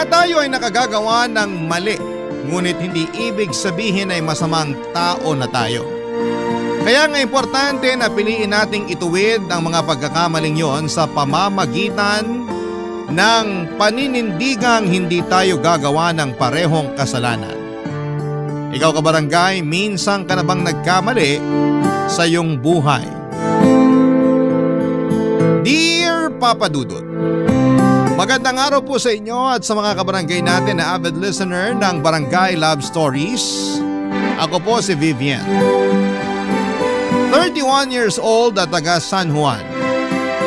Lahat tayo ay nakagagawa ng mali, ngunit hindi ibig sabihin ay masamang tao na tayo. Kaya nga importante na piliin nating ituwid ang mga pagkakamaling yon sa pamamagitan ng paninindigang hindi tayo gagawa ng parehong kasalanan. Ikaw kabarangay, minsan ka na bang nagkamali sa iyong buhay? Dear Papa Dudut, magandang araw po sa inyo at sa mga kabarangay natin na avid listener ng Barangay Love Stories. Ako po si Vivian, 31 years old at taga San Juan.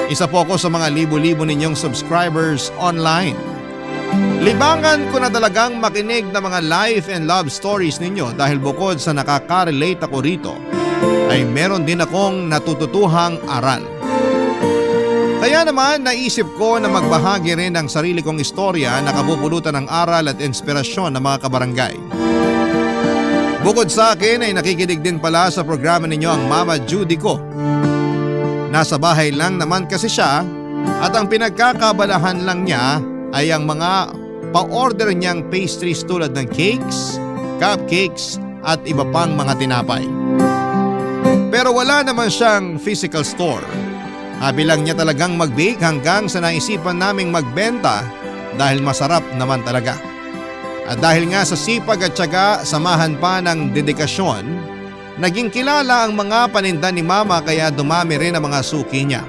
Isa po ako sa mga libo-libo ninyong subscribers online. Libangan ko na talagang makinig ng mga life and love stories ninyo dahil bukod sa nakaka-relate ako rito, ay meron din akong natututuhang aral. Kaya naman naisip ko na magbahagi rin ng sarili kong istorya na kapupulutan ng aral at inspirasyon ng mga kabarangay. Bukod sa akin ay nakikinig din pala sa programa ninyo ang Mama Judy ko. Nasa bahay lang naman kasi siya at ang pinagkakabalahan lang niya ay ang mga pa-order niyang pastries tulad ng cakes, cupcakes at iba pang mga tinapay. Pero wala naman siyang physical store. Habi lang niya talagang mag-bake hanggang sa naisipan naming magbenta dahil masarap naman talaga. At dahil nga sa sipag at tiyaga, samahan pa ng dedikasyon, naging kilala ang mga paninda ni Mama kaya dumami rin ang mga suki niya.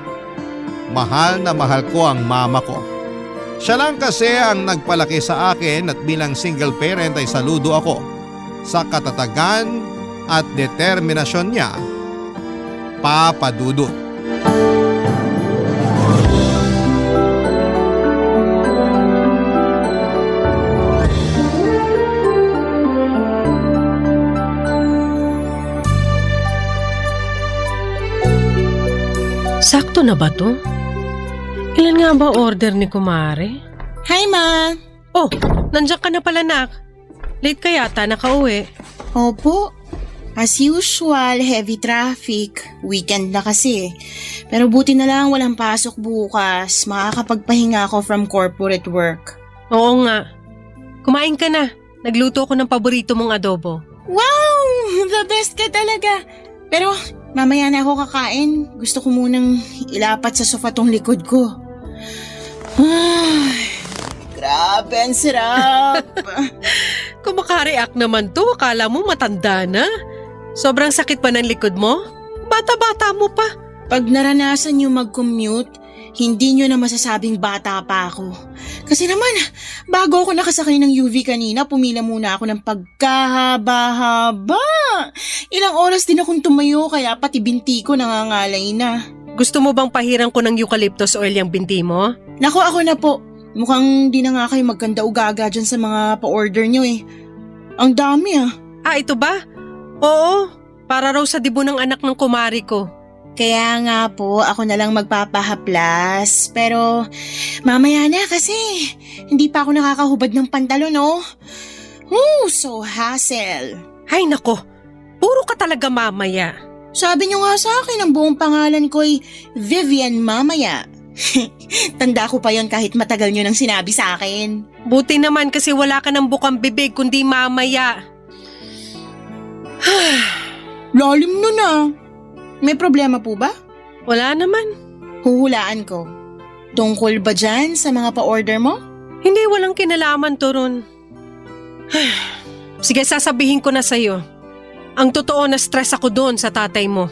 Mahal na mahal ko ang mama ko. Siya lang kasi ang nagpalaki sa akin at bilang single parent ay saludo ako sa katatagan at determinasyon niya, Papa Dudut. Sakto na ba to? Ilan nga ba order ni Kumare? Hi, Ma! Oh, nandiyan ka na pala, nak. Late ka yata nakauwi. Opo. As usual, heavy traffic. Weekend na kasi. Pero buti na lang walang pasok bukas. Makakapagpahinga ako from corporate work. Oo nga. Kumain ka na. Nagluto ko ng paborito mong adobo. Wow! The best ka talaga! Pero mamaya na ako kakain. Gusto ko munang ilapat sa sofa tong likod ko. Ay, grabe, ang sarap. Kumaka-react naman to. Akala mo matanda na. Sobrang sakit pa ng likod mo? Bata-bata mo pa. Pag naranasan nyo mag-commute, hindi nyo na masasabing bata pa ako. Kasi naman, bago ako nakasakay ng UV kanina, pumila muna ako ng pagkahaba-haba. Ilang oras din akong tumayo kaya pati binti ko nangangalay na. Gusto mo bang pahiran ko ng eucalyptus oil yung binti mo? Naku, ako na po. Mukhang di na nga kayo magkanda ugaga dyan sa mga pa-order nyo eh. Ang dami ah. Ah, ito ba? Oo, para raw sa dibo ng anak ng kumari ko. Kaya nga po, ako na lang magpapahaplas. Pero mamaya na kasi hindi pa ako nakakahubad ng pantalon, oh. So hassle. Ay nako, puro ka talaga mamaya. Sabi niyo nga sa akin, ang buong pangalan ko'y Vivian Mamaya. Tanda ko pa yon kahit matagal niyo nang sinabi sa akin. Buti naman kasi wala ka ng bukang bibig kundi mamaya. Lalim nun ah. May problema po ba? Wala naman. Huhulaan ko. Tungkol ba dyan sa mga pa-order mo? Hindi, walang kinalaman to ron. Sige, sasabihin ko na sa'yo. Ang totoo na stress ako doon sa tatay mo.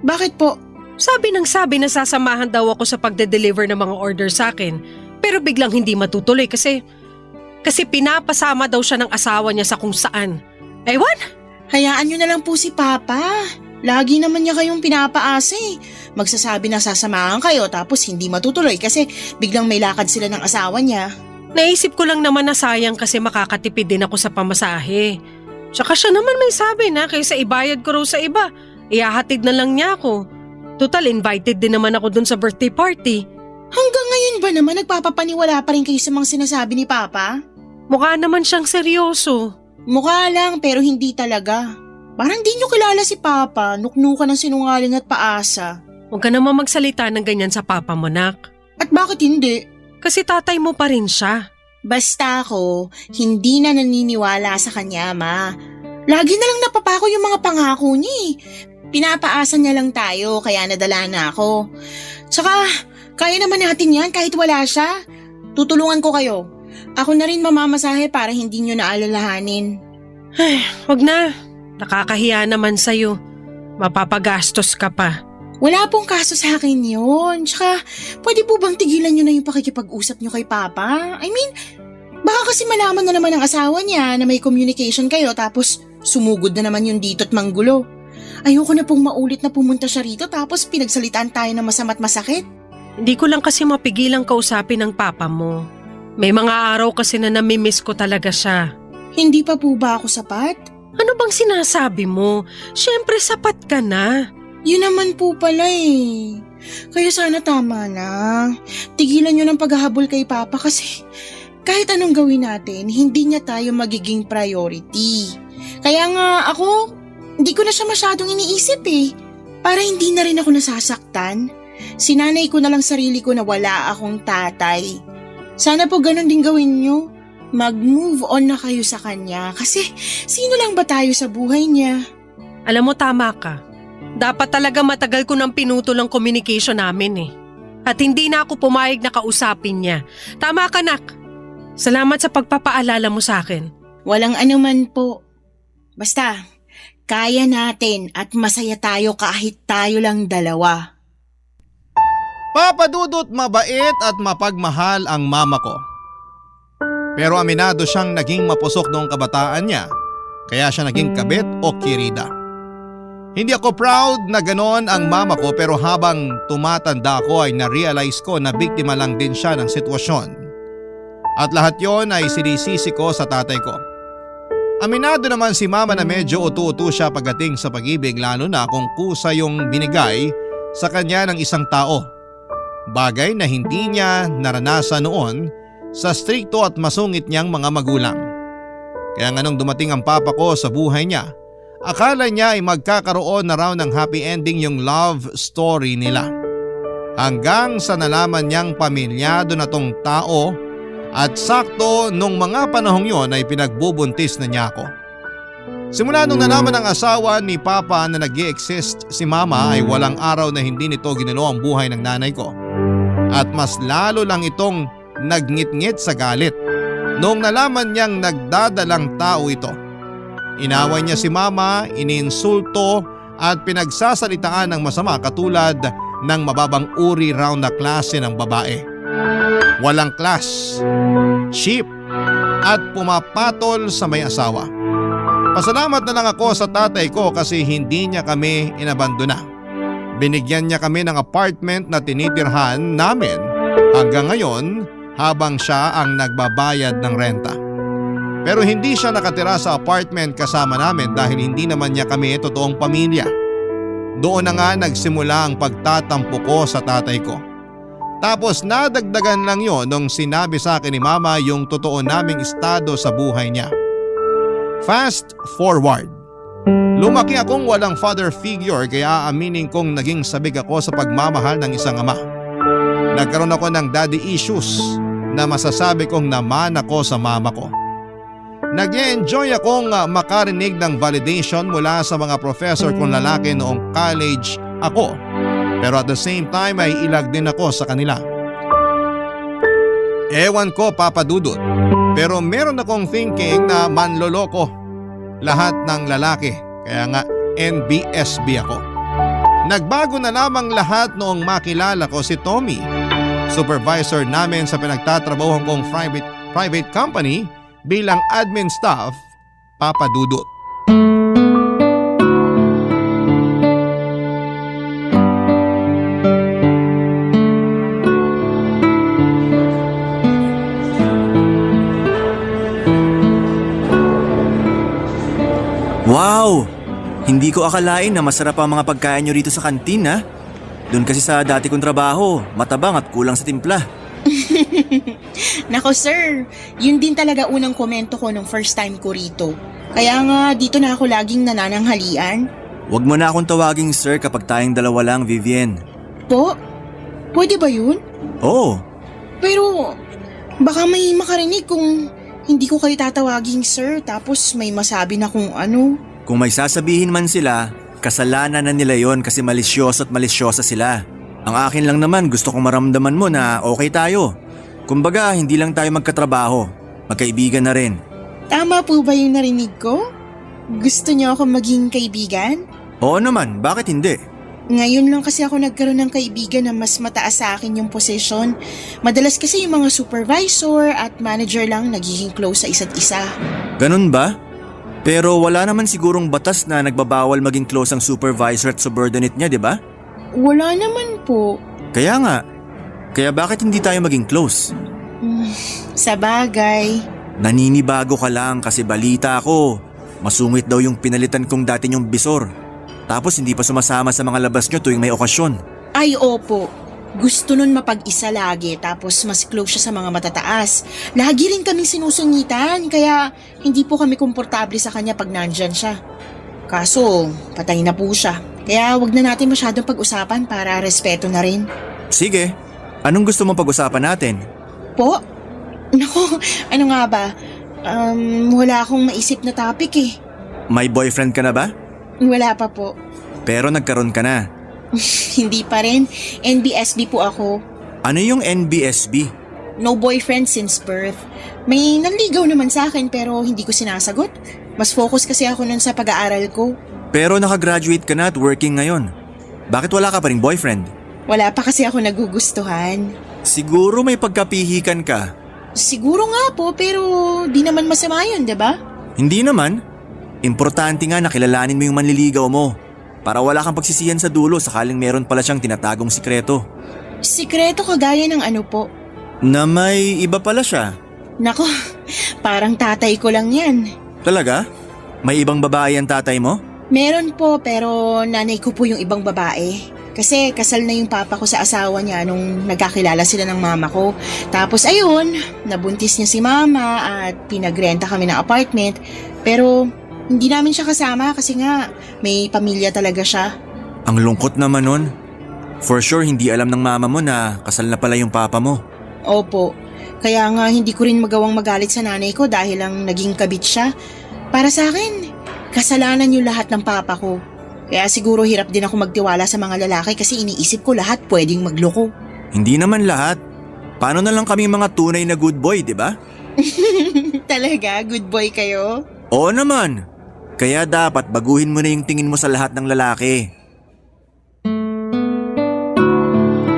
Bakit po? Sabi na sasamahan daw ako sa pagde-deliver ng mga order sa akin. Pero biglang hindi matutuloy kasi pinapasama daw siya ng asawa niya sa kung saan. Ewan? Hayaan nyo na lang po si Papa. Lagi naman niya kayong pinapaasa eh. Magsasabi na sasamahan kayo tapos hindi matutuloy kasi biglang may lakad sila ng asawa niya. Naisip ko lang naman na sayang kasi makakatipid din ako sa pamasahe. Tsaka siya naman may sabi na kaysa ibayad ko raw sa iba, ihahatid na lang niya ako. Total, invited din naman ako dun sa birthday party. Hanggang ngayon ba naman nagpapapaniwala pa rin kayo sa mga sinasabi ni Papa? Mukha naman siyang seryoso. Mukha lang pero hindi talaga. Parang di nyo kilala si Papa, nuknukan ng sinungaling at paasa. Huwag ka naman magsalita ng ganyan sa papa mo, nak. At bakit hindi? Kasi tatay mo pa rin siya. Basta ako, hindi na naniniwala sa kanya, Ma. Lagi na lang napapako yung mga pangako niya eh. Pinapaasa niya lang tayo kaya nadala na ako. Tsaka, kaya naman natin yan kahit wala siya. Tutulungan ko kayo. Ako na rin mamamasahe para hindi nyo naalalahanin. Ay, wag na. Nakakahiya naman sa'yo. Mapapagastos ka pa. Wala pong kaso sa akin yun. Tsaka, pwede po bang tigilan nyo na yung pakikipag-usap nyo kay Papa? I mean, baka kasi malaman na naman ng asawa niya na may communication kayo tapos sumugod na naman yung dito at manggulo. Ayoko na pong maulit na pumunta siya rito tapos pinagsalitaan tayo ng masama't masakit. Hindi ko lang kasi mapigilang kausapin ng papa mo. May mga araw kasi na namimiss ko talaga siya. Hindi pa po ba ako sapat? Ano bang sinasabi mo? Siyempre sapat ka na. Yun naman po pala eh. Kaya sana tama na. Tigilan nyo ng paghahabol kay Papa kasi kahit anong gawin natin, hindi niya tayo magiging priority. Kaya nga ako, hindi ko na siya masyadong iniisip eh. Para hindi na rin ako nasasaktan. Sinanay ko na lang sarili ko na wala akong tatay. Sana po ganun din gawin nyo. Mag-move on na kayo sa kanya kasi sino lang ba tayo sa buhay niya? Alam mo, tama ka. Dapat talaga matagal ko nang pinutol ang communication namin eh. At hindi na ako pumayag na kausapin niya. Tama ka, nak. Salamat sa pagpapaalala mo sa akin. Walang anuman po. Basta, kaya natin at masaya tayo kahit tayo lang dalawa. Papa Dudut, mabait at mapagmahal ang mama ko. Pero aminado siyang naging mapusok noong kabataan niya, kaya siya naging kabit o kirida. Hindi ako proud na ganon ang mama ko pero habang tumatanda ako ay na-realize ko na biktima lang din siya ng sitwasyon. At lahat yon ay sinisisi ko sa tatay ko. Aminado naman si mama na medyo utu-utu siya pagdating sa pag-ibig lalo na kung kusa yung binigay sa kanya ng isang tao. Bagay na hindi niya naranasan noon sa strikto at masungit niyang mga magulang. Kaya nga nung dumating ang papa ko sa buhay niya, akala niya ay magkakaroon na raw ng happy ending yung love story nila. Hanggang sa nalaman niyang pamilyado na tong tao at sakto nung mga panahong yon ay pinagbubuntis na niya ako. Simula nung nalaman ng asawa ni Papa na nag-i-exist si Mama ay walang araw na hindi nito ginulo ang buhay ng nanay ko. At mas lalo lang itong nagngit-ngit sa galit noong nalaman niyang nagdadalang tao ito. Inaway niya si Mama, iniinsulto at pinagsasalitaan ng masama katulad ng mababang uri raw na klase ng babae. Walang class, cheap at pumapatol sa may asawa. Pasalamat na lang ako sa tatay ko kasi hindi niya kami inabandona. Binigyan niya kami ng apartment na tinitirhan namin hanggang ngayon habang siya ang nagbabayad ng renta. Pero hindi siya nakatira sa apartment kasama namin dahil hindi naman niya kami totoong pamilya. Doon na nga nagsimula ang pagtatampo ko sa tatay ko. Tapos nadagdagan lang yon nung sinabi sa akin ni Mama yung totoo naming estado sa buhay niya. Fast forward. Lumaki akong walang father figure kaya aaminin kong naging sabik ako sa pagmamahal ng isang ama. Nagkaroon ako ng daddy issues na masasabi kong naman ako sa mama ko. Nag-enjoy akong makarinig ng validation mula sa mga professor kong lalaki noong college ako. Pero at the same time ay ilag din ako sa kanila. Ewan ko, Papa Dudut, pero meron akong thinking na manloloko lahat ng lalaki. Kaya nga NBSB ako. Nagbago na lamang lahat noong makilala ko si Tommy, supervisor namin sa pinagtatrabahuhan kong private company bilang admin staff, Papa Dudut. Wow! Hindi ko akalain na masarap ang mga pagkain nyo rito sa kantin ha. Doon kasi sa dati kong trabaho, matabang at kulang sa timpla. Nako sir, yun din talaga unang komento ko nung first time ko rito. Kaya nga dito na ako laging nanananghalian. Huwag mo na akong tawaging sir kapag tayong dalawa lang, Vivian. Po? Pwede ba yun? Oo. Pero Baka may makarinig kung hindi ko kayo tatawaging sir tapos may masabi na kung ano. Kung may sasabihin man sila, kasalanan na nila yon kasi malisyoso at malisyosa sila. Ang akin lang naman gusto kong maramdaman mo na okay tayo. Kumbaga hindi lang tayo magkatrabaho, magkaibigan na rin. Tama po ba yung narinig ko? Gusto niyo ako maging kaibigan? Oo naman, bakit hindi? Ngayon lang kasi ako nagkaroon ng kaibigan na mas mataas sa akin yung posisyon. Madalas kasi yung mga supervisor at manager lang nagiging close sa isa't isa. Ganun ba? Pero wala naman sigurong batas na nagbabawal maging close ang supervisor at subordinate niya, di ba? Wala naman po. Kaya nga. Kaya bakit hindi tayo maging close? Sa bagay. Naninibago ka lang kasi balita ko. Masungit daw yung pinalitan kong dati niyong bisor. Tapos hindi pa sumasama sa mga labas niyo tuwing may okasyon. Ay opo. Gusto nun mapag-isa lagi tapos mas close siya sa mga matataas. Lagi rin kaming sinusungitan kaya hindi po kami komportable sa kanya pag nandyan siya. Kaso patay na po siya. Kaya wag na natin masyadong pag-usapan para respeto na rin. Sige, anong gusto mong pag-usapan natin? Po? Naku, ano nga ba? Wala akong maisip na topic eh. May boyfriend ka na ba? Wala pa po. Pero nagkaroon ka na. Hindi pa rin. NBSB po ako. Ano yung NBSB? No boyfriend since birth. May nanligaw naman sa akin pero hindi ko sinasagot. Mas focus kasi ako nun sa pag-aaral ko. Pero nakagraduate ka na at working ngayon. Bakit wala ka pa ring boyfriend? Wala pa kasi ako nagugustuhan. Siguro may pagkapihikan ka. Siguro nga po pero di naman masama yun, diba? Hindi naman. Importante nga na kilalanin mo yung manliligaw mo. Para wala kang pagsisiyan sa dulo sakaling meron pala siyang tinatagong sikreto. Sikreto kagaya ng ano po? Na may iba pala siya. Nako, parang tatay ko lang yan. Talaga? May ibang babae ang tatay mo? Meron po pero nanay ko po yung ibang babae. Kasi kasal na yung papa ko sa asawa niya nung nagkakilala sila ng mama ko. Tapos ayun, nabuntis niya si mama at pinagrenta kami ng apartment. Pero hindi namin siya kasama kasi nga may pamilya talaga siya. Ang lungkot naman nun. For sure hindi alam ng mama mo na kasal na pala yung papa mo. Opo, kaya nga hindi ko rin magawang magalit sa nanay ko dahil lang naging kabit siya. Para sa akin, kasalanan yung lahat ng papa ko. Kaya siguro hirap din ako magtiwala sa mga lalaki kasi iniisip ko lahat pwedeng magloko. Hindi naman lahat. Paano na lang kami mga tunay na good boy, di ba? Talaga? Good boy kayo? Oo naman. Kaya dapat baguhin mo na yung tingin mo sa lahat ng lalaki.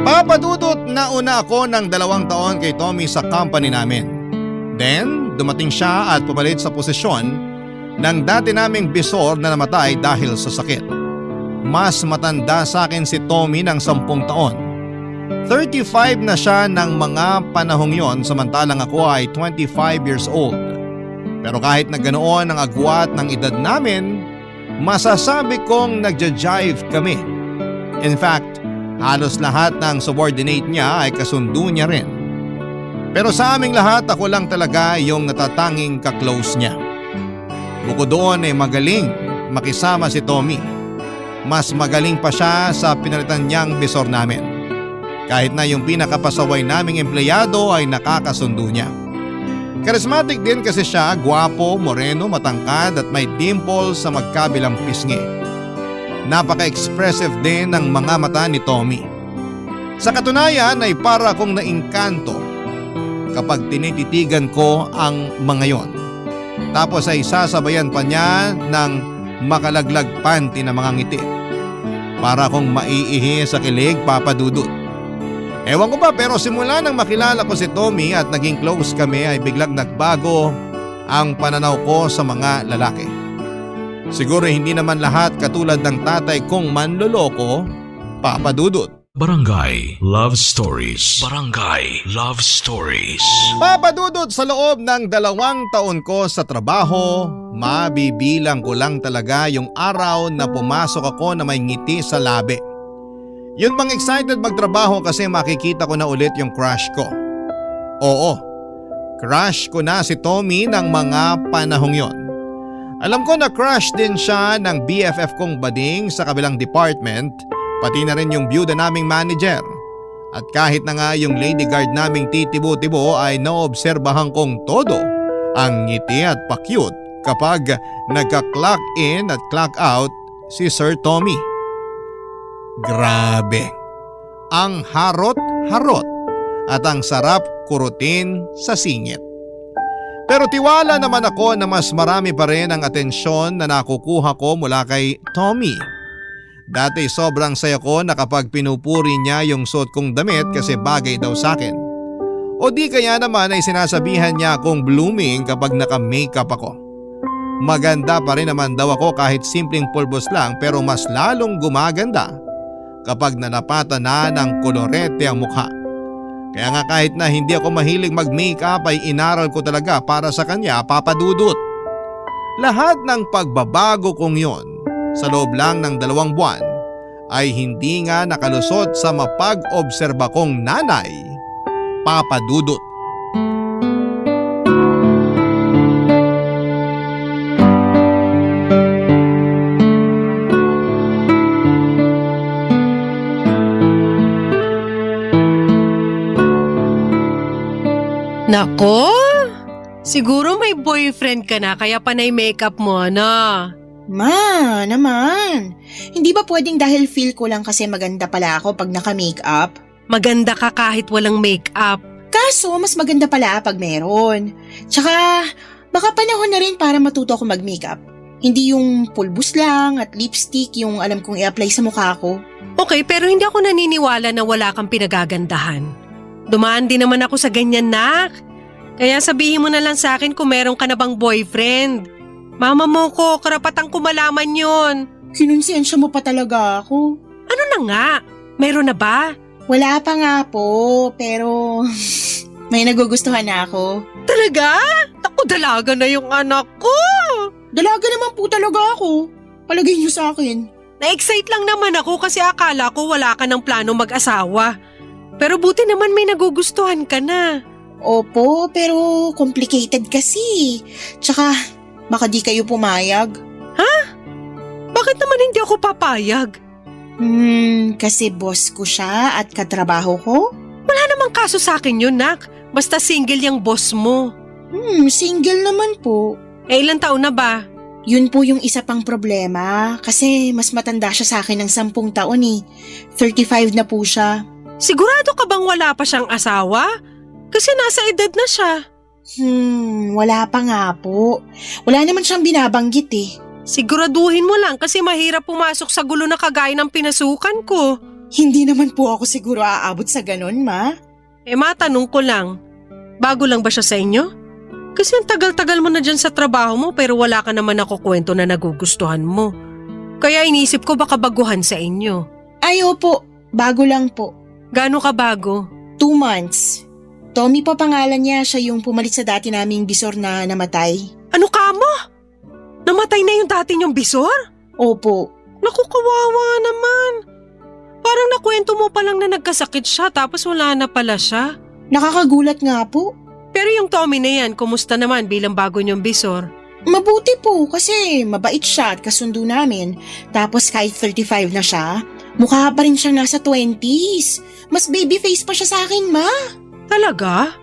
Papadudot na una ako ng 2 taon kay Tommy sa company namin. Then, dumating siya at pumalit sa posisyon ng dati naming bisor na namatay dahil sa sakit. Mas matanda sa akin si Tommy ng 10 taon. 35 na siya ng mga panahong yon samantalang ako ay 25 years old. Pero kahit na ganoon ang agwat ng edad namin, masasabi kong nagja-jive kami. In fact, halos lahat ng subordinate niya ay kasundo niya rin. Pero sa aming lahat ako lang talaga yung natatanging kaklose niya. Bukod doon ay magaling makisama si Tommy. Mas magaling pa siya sa pinalitan niyang bisor namin. Kahit na yung pinakapasaway naming empleyado ay nakakasundo niya. Charismatic din kasi siya, gwapo, moreno, matangkad at may dimple sa magkabilang pisngi. Napaka-expressive din ng mga mata ni Tommy. Sa katunayan ay para akong naingkanto kapag tinititigan ko ang mga yon. Tapos ay sasabayan pa niya ng makalaglag panty na mga ngiti. Para akong maiihi sa kilig, papadudot. Ewan ko ba pero simula nang makilala ko si Tommy at naging close kami ay biglang nagbago ang pananaw ko sa mga lalaki. Siguro hindi naman lahat katulad ng tatay kong manloloko, papadudot. Barangay Love Stories. Barangay Love Stories. Papadudot sa loob ng 2 taon ko sa trabaho, mabibilang ko lang talaga yung araw na pumasok ako na may ngiti sa labi. Yun bang excited magtrabaho kasi makikita ko na ulit yung crush ko. Oo, crush ko na si Tommy ng mga panahong yon. Alam ko na crush din siya ng BFF kong bading sa kabilang department, pati na rin yung byuda naming manager. At kahit na nga yung lady guard naming titibo-tibo ay naobserbahan kong todo ang ngiti at pa-cute kapag nagka-clock in at clock out si Sir Tommy. Grabe, ang harot-harot at ang sarap kurutin sa singit. Pero tiwala naman ako na mas marami pa rin ang atensyon na nakukuha ko mula kay Tommy. Dati sobrang saya ko na kapag pinupuri niya yung suot kong damit kasi bagay daw sa akin. O di kaya naman ay sinasabihan niya akong blooming kapag naka-makeup ako. Maganda pa rin naman daw ako kahit simpleng pulbos lang pero mas lalong gumaganda kapag nanapatan na ng kolorete ang mukha. Kaya nga kahit na hindi ako mahilig mag-makeup ay inaral ko talaga para sa kanya, Papa Dudut. Lahat ng pagbabago kong yon sa loob lang ng 2 buwan ay hindi nga nakalusot sa mapag-obserba kong nanay, Papa Dudut. Nako, siguro may boyfriend ka na kaya panay makeup mo na. Ma, naman. Hindi ba pwedeng dahil feel ko lang kasi maganda pala ako pag naka-makeup? Maganda ka kahit walang makeup. Kaso, mas maganda pala pag meron. Tsaka, baka panahon na rin para matuto ako mag-makeup. Hindi yung pulbus lang at lipstick yung alam kong i-apply sa mukha ko. Okay, pero hindi ako naniniwala na wala kang pinagagandahan. Dumaan din naman ako sa ganyan, nak. Kaya sabihin mo na lang sa akin kung meron ka na bang boyfriend. Mama mo ko, karapatang ko malaman yun. Kinonsensya mo pa talaga ako. Ano na nga? Meron na ba? Wala pa nga po, pero may nagugustuhan na ako. Talaga? Ako, dalaga na yung anak ko. Dalaga naman po talaga ako. Palagay niyo sa akin. Na-excite lang naman ako kasi akala ko wala ka ng plano mag-asawa. Pero buti naman may nagugustuhan ka na. Opo, pero complicated kasi. Tsaka, baka di kayo pumayag. Bakit naman hindi ako papayag? Kasi boss ko siya at katrabaho ko? Wala namang kaso sa akin yun, nak. Basta single yung boss mo. Single naman po. Ilang taon na ba? Yun po yung isa pang problema. Kasi mas matanda siya sa akin ng 10 taon eh. 35 na po siya. Sigurado ka bang wala pa siyang asawa? Kasi nasa edad na siya. Wala pa nga po. Wala naman siyang binabanggit eh. Siguraduhin mo lang kasi mahirap pumasok sa gulo na kagaya ng pinasukan ko. Hindi naman po ako siguro aabot sa ganun, ma. Matanong ko lang, bago lang ba siya sa inyo? Kasi ang tagal-tagal mo na dyan sa trabaho mo pero wala ka naman ako kwento na nagugustuhan mo. Kaya inisip ko baka baguhan sa inyo. Ay, opo. Bago lang po. Gaano ka bago? 2 months. Tommy pa pangalan niya, siya yung pumalit sa dati naming bisor na namatay. Ano ka mo? Namatay na yung dati niyong bisor? Opo. Naku, kawawa naman. Parang nakwento mo pa lang na nagkasakit siya tapos wala na pala siya. Nakakagulat nga po. Pero yung Tommy na yan, kumusta naman bilang bago niyong bisor? Mabuti po kasi mabait siya at kasundo namin. Tapos kahit 35 na siya, mukha pa rin siyang nasa 20s. Mas baby face pa siya sa akin, ma. Talaga?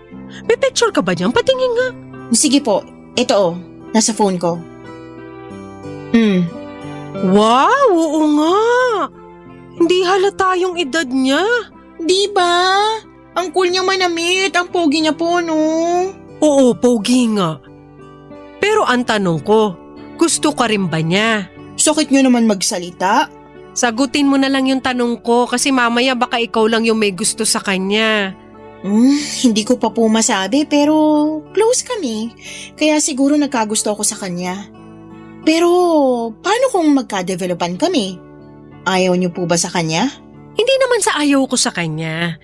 May picture ka ba niyan? Patingin nga. Sige po, ito nasa phone ko. Wow, oo nga. Hindi halata yung edad niya. Di ba? Ang cool niya manamit, ang pogi niya po, no? Oo, pogi nga. Pero ang tanong ko, gusto ka rin ba niya? Sakit niyo naman magsalita. Sagutin mo na lang yung tanong ko kasi mamaya baka ikaw lang yung may gusto sa kanya. Hindi ko pa po masabi pero close kami. Kaya siguro nagkagusto ako sa kanya. Pero paano kung magka-developan kami? Ayaw niyo po ba sa kanya? Hindi naman sa ayaw ko sa kanya.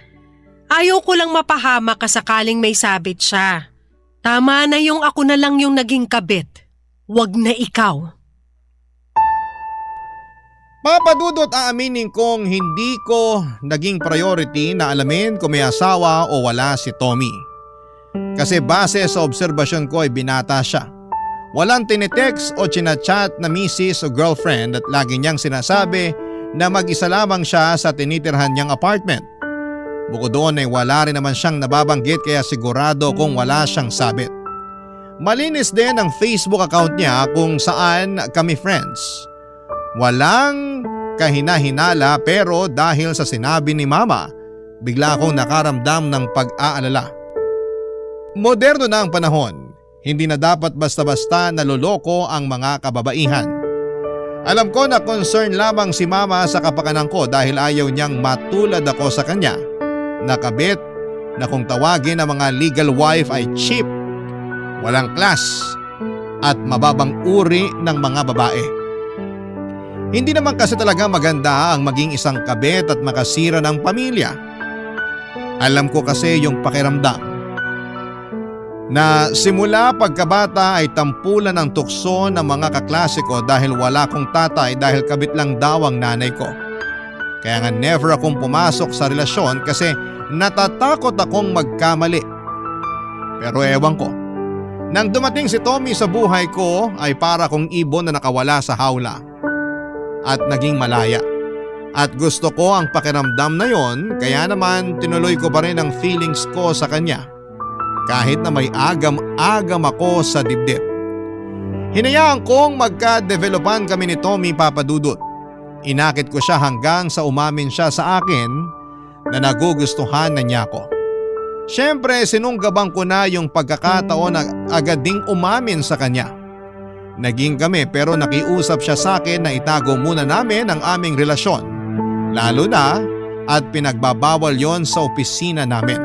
Ayaw ko lang mapahama ka sakaling may sabit siya. Tama na yung ako na lang yung naging kabit. Wag na ikaw. Papa Dudut, aaminin kong hindi ko naging priority na alamin kung may asawa o wala si Tommy. Kasi base sa obserbasyon ko ay binata siya. Walang tinitext o chinachat na misis o girlfriend at lagi niyang sinasabi na mag-isa lamang siya sa tinitirhan niyang apartment. Bukod doon ay wala rin naman siyang nababanggit kaya sigurado kung wala siyang sabit. Malinis din ang Facebook account niya kung saan kami friends. Walang kahina-hinala pero dahil sa sinabi ni Mama, bigla akong nakaramdam ng pag-aalala. Moderno na ang panahon, hindi na dapat basta-basta naloloko ang mga kababaihan. Alam ko na concern lamang si Mama sa kapakanan ko dahil ayaw niyang matulad ako sa kanya. Nakabit na kung tawagin ang mga legal wife ay cheap, walang class at mababang uri ng mga babae. Hindi naman kasi talaga maganda ang maging isang kabit at makasira ng pamilya. Alam ko kasi yung pakiramdam na simula pagkabata ay tampulan ng tukso ng mga kaklase ko dahil wala kong tatay dahil kabit lang daw ang nanay ko. Kaya nga never akong pumasok sa relasyon kasi natatakot akong magkamali. Pero ewan ko, nang dumating si Tommy sa buhay ko ay para kong ibon na nakawala sa hawla at naging malaya. At gusto ko ang pakiramdam na yon kaya naman tinuloy ko pa rin ang feelings ko sa kanya. Kahit na may agam-agam ako sa dibdib. Hinayaan kong magka-developan kami ni Tommy, Papa Dudut. Inakit ko siya hanggang sa umamin siya sa akin na nagugustuhan na niya ako. Siyempre sinunggaban ko na yung pagkakataon na agad ding umamin sa kanya. Naging kami pero nakiusap siya sa akin na itago muna namin ang aming relasyon. Lalo na at pinagbabawal yon sa opisina namin.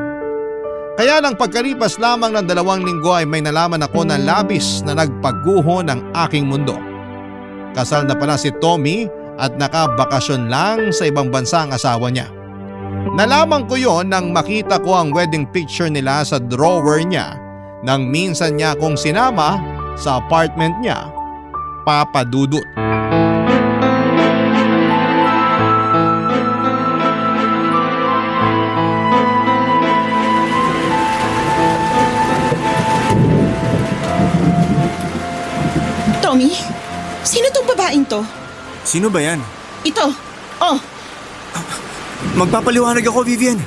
Kaya lang pagkalipas lamang ng 2 linggo ay may nalaman ako na labis na nagpaguho ng aking mundo. Kasal na pala si Tommy at nakabakasyon lang sa ibang bansa ang asawa niya. Nalaman ko yon nang makita ko ang wedding picture nila sa drawer niya nang minsan niya akong sinama sa apartment niya, Papa Dudut. Tommy, sino tong babaeng to? Sino ba yan? Ito. Oh, Magpapaliwanag ako, Vivian.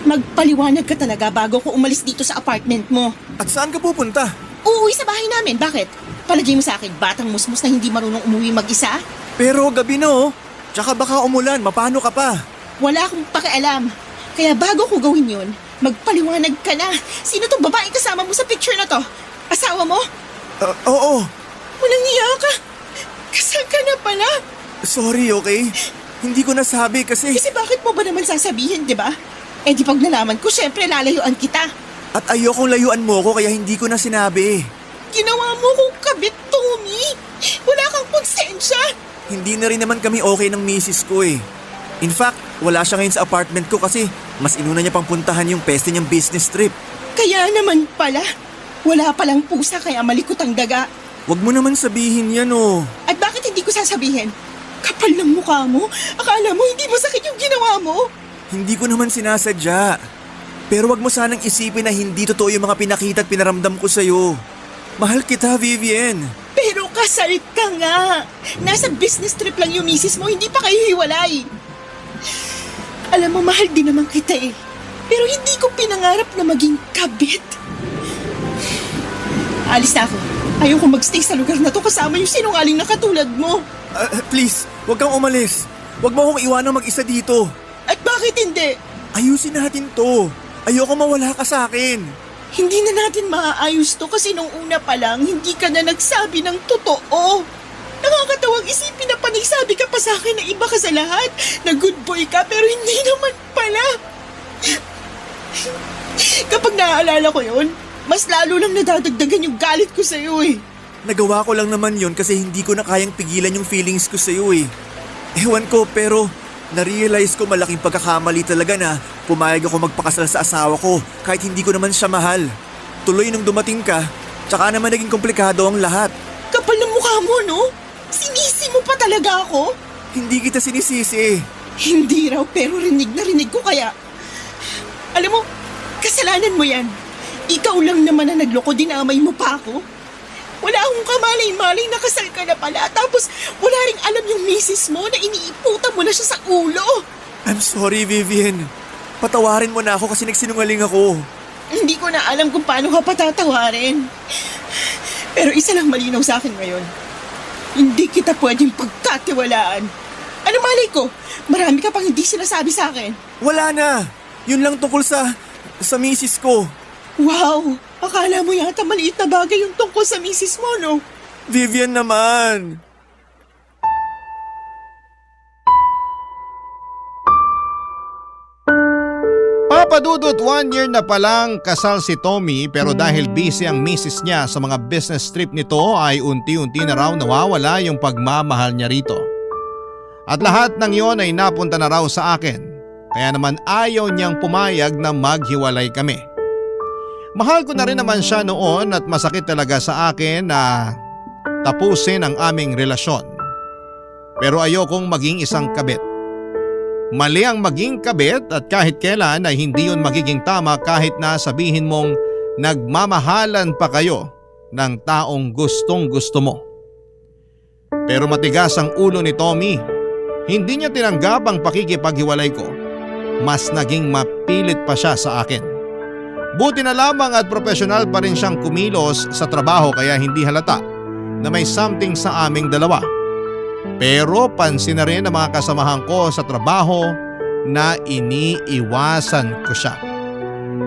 magpaliwanag ka talaga bago ko umalis dito sa apartment mo. At saan ka pupunta? Uuwi sa bahay namin, bakit? Palagay mo sa akin, batang musmus na hindi marunong umuwi mag-isa? Pero gabi na oh. Tsaka baka umulan, mapano ka pa? Wala akong pakialam. Kaya bago ko gawin yun, magpaliwanag ka na. Sino tong babaeng kasama mo sa picture na to? Asawa mo? Oo. Walang niya ka. Kasal ka na pala. Sorry, okay? Hindi ko nasabi kasi... Kasi bakit mo ba naman sasabihin, di ba? Eh di pag nalaman ko, syempre lalayuan kita. At ayokong layuan mo ko kaya hindi ko na sinabi. Ginawa mo kong kabit, Tommy. Wala kang konsensya. Hindi na rin naman kami okay ng misis ko eh. In fact, wala siya ngayon sa apartment ko kasi mas inuna niya pang puntahan yung peste niyang business trip. Kaya naman pala. Wala palang pusa kaya malikot ang daga. Wag mo naman sabihin yan oh. At bakit hindi ko sasabihin? Kapal ng mukha mo. Akala mo hindi masakit yung ginawa mo. Hindi ko naman sinasadya. Pero wag mo sanang isipin na hindi totoo yung mga pinakita at pinaramdam ko sa'yo. Mahal kita, Vivian. Pero kasal ka nga. Nasa business trip lang yung misis mo, hindi pa kayo hiwalay. Alam mo, mahal din naman kita eh. Pero hindi ko pinangarap na maging kabit. Alis na ako. Ayaw ko magstay sa lugar na to kasama yung sinungaling na katulad mo. Please, wag kang umalis. Wag mo akong iwanang mag-isa dito. At bakit hindi? Ayusin natin to. Ayoko mawala ka sa akin. Hindi na natin maaayos to kasi nung una pa lang, hindi ka na nagsabi ng totoo. Nakakatawang isipin na panaysabi ka pa sa akin na iba ka sa lahat, na good boy ka pero hindi naman pala. Kapag naaalala ko yun, mas lalo lang nadadagdagan yung galit ko sa'yo eh. Nagawa ko lang naman yon kasi hindi ko na kayang pigilan yung feelings ko sa'yo eh. Ewan ko pero na-realize ko malaking pagkakamali talaga na pumayag ako magpakasal sa asawa ko kahit hindi ko naman siya mahal. Tuloy nung dumating ka, tsaka naman naging komplikado ang lahat. Kapal ng mukha mo, no? Sinisi mo pa talaga ako? Hindi kita sinisisi. Hindi raw pero rinig na rinig ko kaya. Alam mo, kasalanan mo yan. Ikaw lang naman na nagloko, dinamay mo pa ako. Wala akong kamalay-malay na kasal ka na pala tapos wala ring alam yung misis mo na iniiputan mo na siya sa ulo. I'm sorry, Vivian. Patawarin mo na ako kasi nagsinungaling ako. Hindi ko na alam kung paano ka patatawarin. Pero isa lang malinaw sa akin ngayon. Hindi kita pwedeng pagkatiwalaan. Ano malay ko? Marami ka pang hindi sinasabi sa akin. Wala na. Yun lang tungkol sa misis ko. Wow! Akala mo yata maliit na bagay yung tungkol sa misis mo, no? Vivian naman. Papadudot 1 year na palang kasal si Tommy pero dahil busy ang misis niya sa mga business trip nito ay unti-unti na raw nawawala yung pagmamahal niya rito. At lahat ng yon ay napunta na raw sa akin kaya naman ayaw niyang pumayag na maghiwalay kami. Mahal ko na rin naman siya noon at masakit talaga sa akin na tapusin ang aming relasyon. Pero ayokong maging isang kabit. Mali ang maging kabit at kahit kailan ay hindi yun magiging tama kahit na sabihin mong nagmamahalan pa kayo ng taong gustong gusto mo. Pero matigas ang ulo ni Tommy. Hindi niya tinanggap ang pakikipaghiwalay ko. Mas naging mapilit pa siya sa akin. Buti na lamang at profesional pa rin siyang kumilos sa trabaho kaya hindi halata na may something sa aming dalawa. Pero pansin na rin ng mga kasamahan ko sa trabaho na iniiwasan ko siya.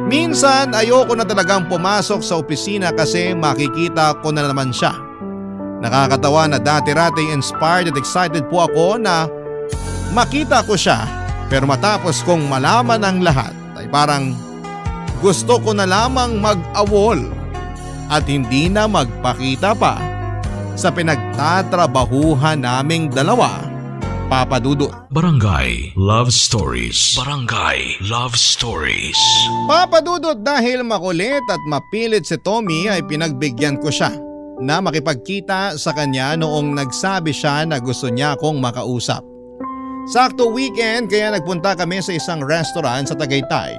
Minsan ayoko na talagang pumasok sa opisina kasi makikita ko na naman siya. Nakakatawa na dati-rati inspired at excited po ako na makita ko siya pero matapos kong malaman ang lahat ay parang gusto ko na lamang mag-awol at hindi na magpakita pa sa pinagtatrabahuhan naming dalawa, Papa Dudut. Barangay Love Stories. Barangay Love Stories. Papa Dudut, dahil makulit at mapilit si Tommy ay pinagbigyan ko siya na makipagkita sa kanya noong nagsabi siya na gusto niya akong makausap. Sakto weekend kaya nagpunta kami sa isang restaurant sa Tagaytay.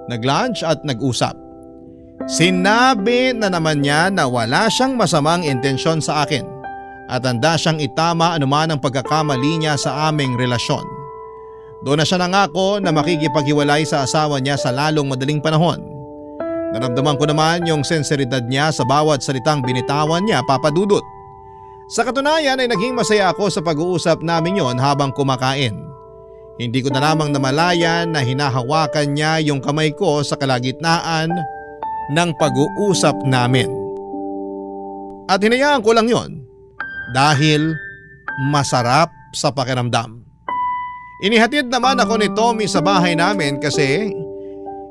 Nag-lunch at nag-usap. Sinabi na naman niya na wala siyang masamang intensyon sa akin at handa siyang itama anuman ang pagkakamali niya sa aming relasyon. Doon na siya nangako na makikipaghiwalay sa asawa niya sa lalong madaling panahon. Naramdaman ko naman yung sinseridad niya sa bawat salitang binitawan niya, Papa Dudut. Sa katunayan ay naging masaya ako sa pag-uusap namin yon habang kumakain. Hindi ko na lamang namalayan na hinahawakan niya yung kamay ko sa kalagitnaan ng pag-uusap namin. At hinayaan ko lang yon dahil masarap sa pakiramdam. Inihatid naman ako ni Tommy sa bahay namin kasi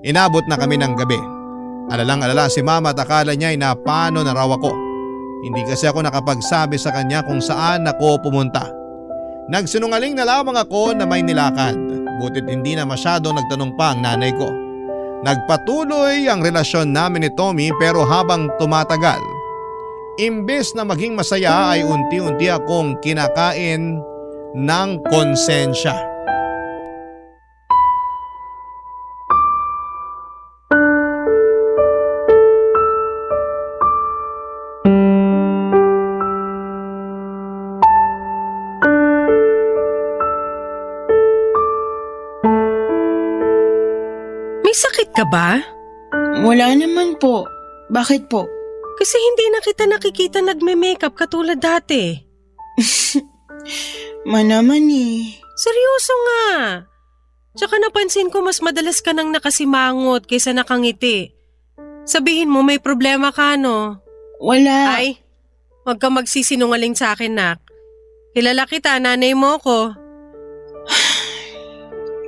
inabot na kami ng gabi. Alalang-alala si Mama at akala niya ay napano na raw ako. Hindi kasi ako nakapagsabi sa kanya kung saan ako pumunta. Nagsinungaling na lamang ako na may nilakad. Butit hindi na masyado nagtanong pa ang nanay ko. Nagpatuloy ang relasyon namin ni Tommy pero habang tumatagal, imbes na maging masaya ay unti-unti akong kinakain ng konsensya. May sakit ka ba? Wala naman po. Bakit po? Kasi hindi na kita nakikita nagme-makeup katulad dati. Manaman eh. Seryoso nga. Tsaka napansin ko mas madalas ka nang nakasimangot kaysa nakangiti. Sabihin mo may problema ka, no? Wala. Ay, huwag ka magsisinungaling sa akin, nak. Kilala kita, nanay mo ko.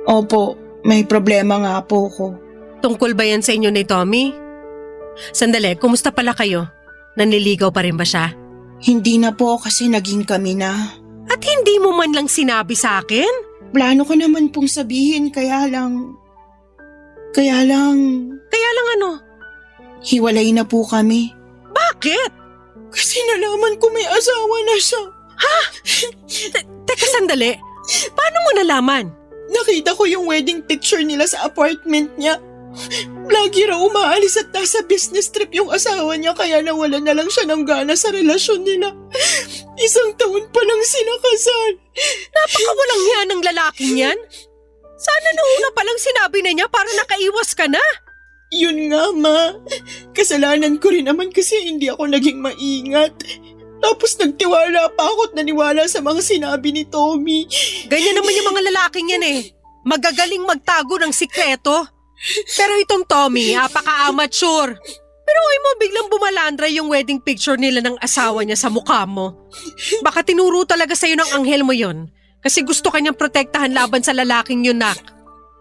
Opo, may problema nga po ko. Tungkol ba yan sa inyo ni Tommy? Sandali, kumusta pala kayo? Nanliligaw pa rin ba siya? Hindi na po kasi naging kami na. At hindi mo man lang sinabi sa akin? Plano ko naman pong sabihin kaya lang Kaya lang ano? hiwalay na po kami. Bakit? Kasi nalaman ko may asawa na siya. Teka sandali, paano mo nalaman? Nakita ko yung wedding picture nila sa apartment niya. Lagi raw umaalis at nasa business trip yung asawa niya kaya nawala na lang siya ng gana sa relasyon nila. 1 taon pa lang sila kasal. Napakawalang hiya ng lalaking yan. Sana noong una palang sinabi na niya para nakaiwas ka na. Yun nga, Ma. Kasalanan ko rin naman kasi hindi ako naging maingat. Tapos nagtiwala pa ako at naniwala sa mga sinabi ni Tommy. Ganyan naman yung mga lalaking yan eh. Magagaling magtago ng sikreto. Pero itong Tommy, apaka-amateur. Pero ay mo biglang bumalandra yung wedding picture nila ng asawa niya sa mukha mo. Baka tinuro talaga sa'yo ng anghel mo yon. Kasi gusto kanyang protektahan laban sa lalaking yun, nak.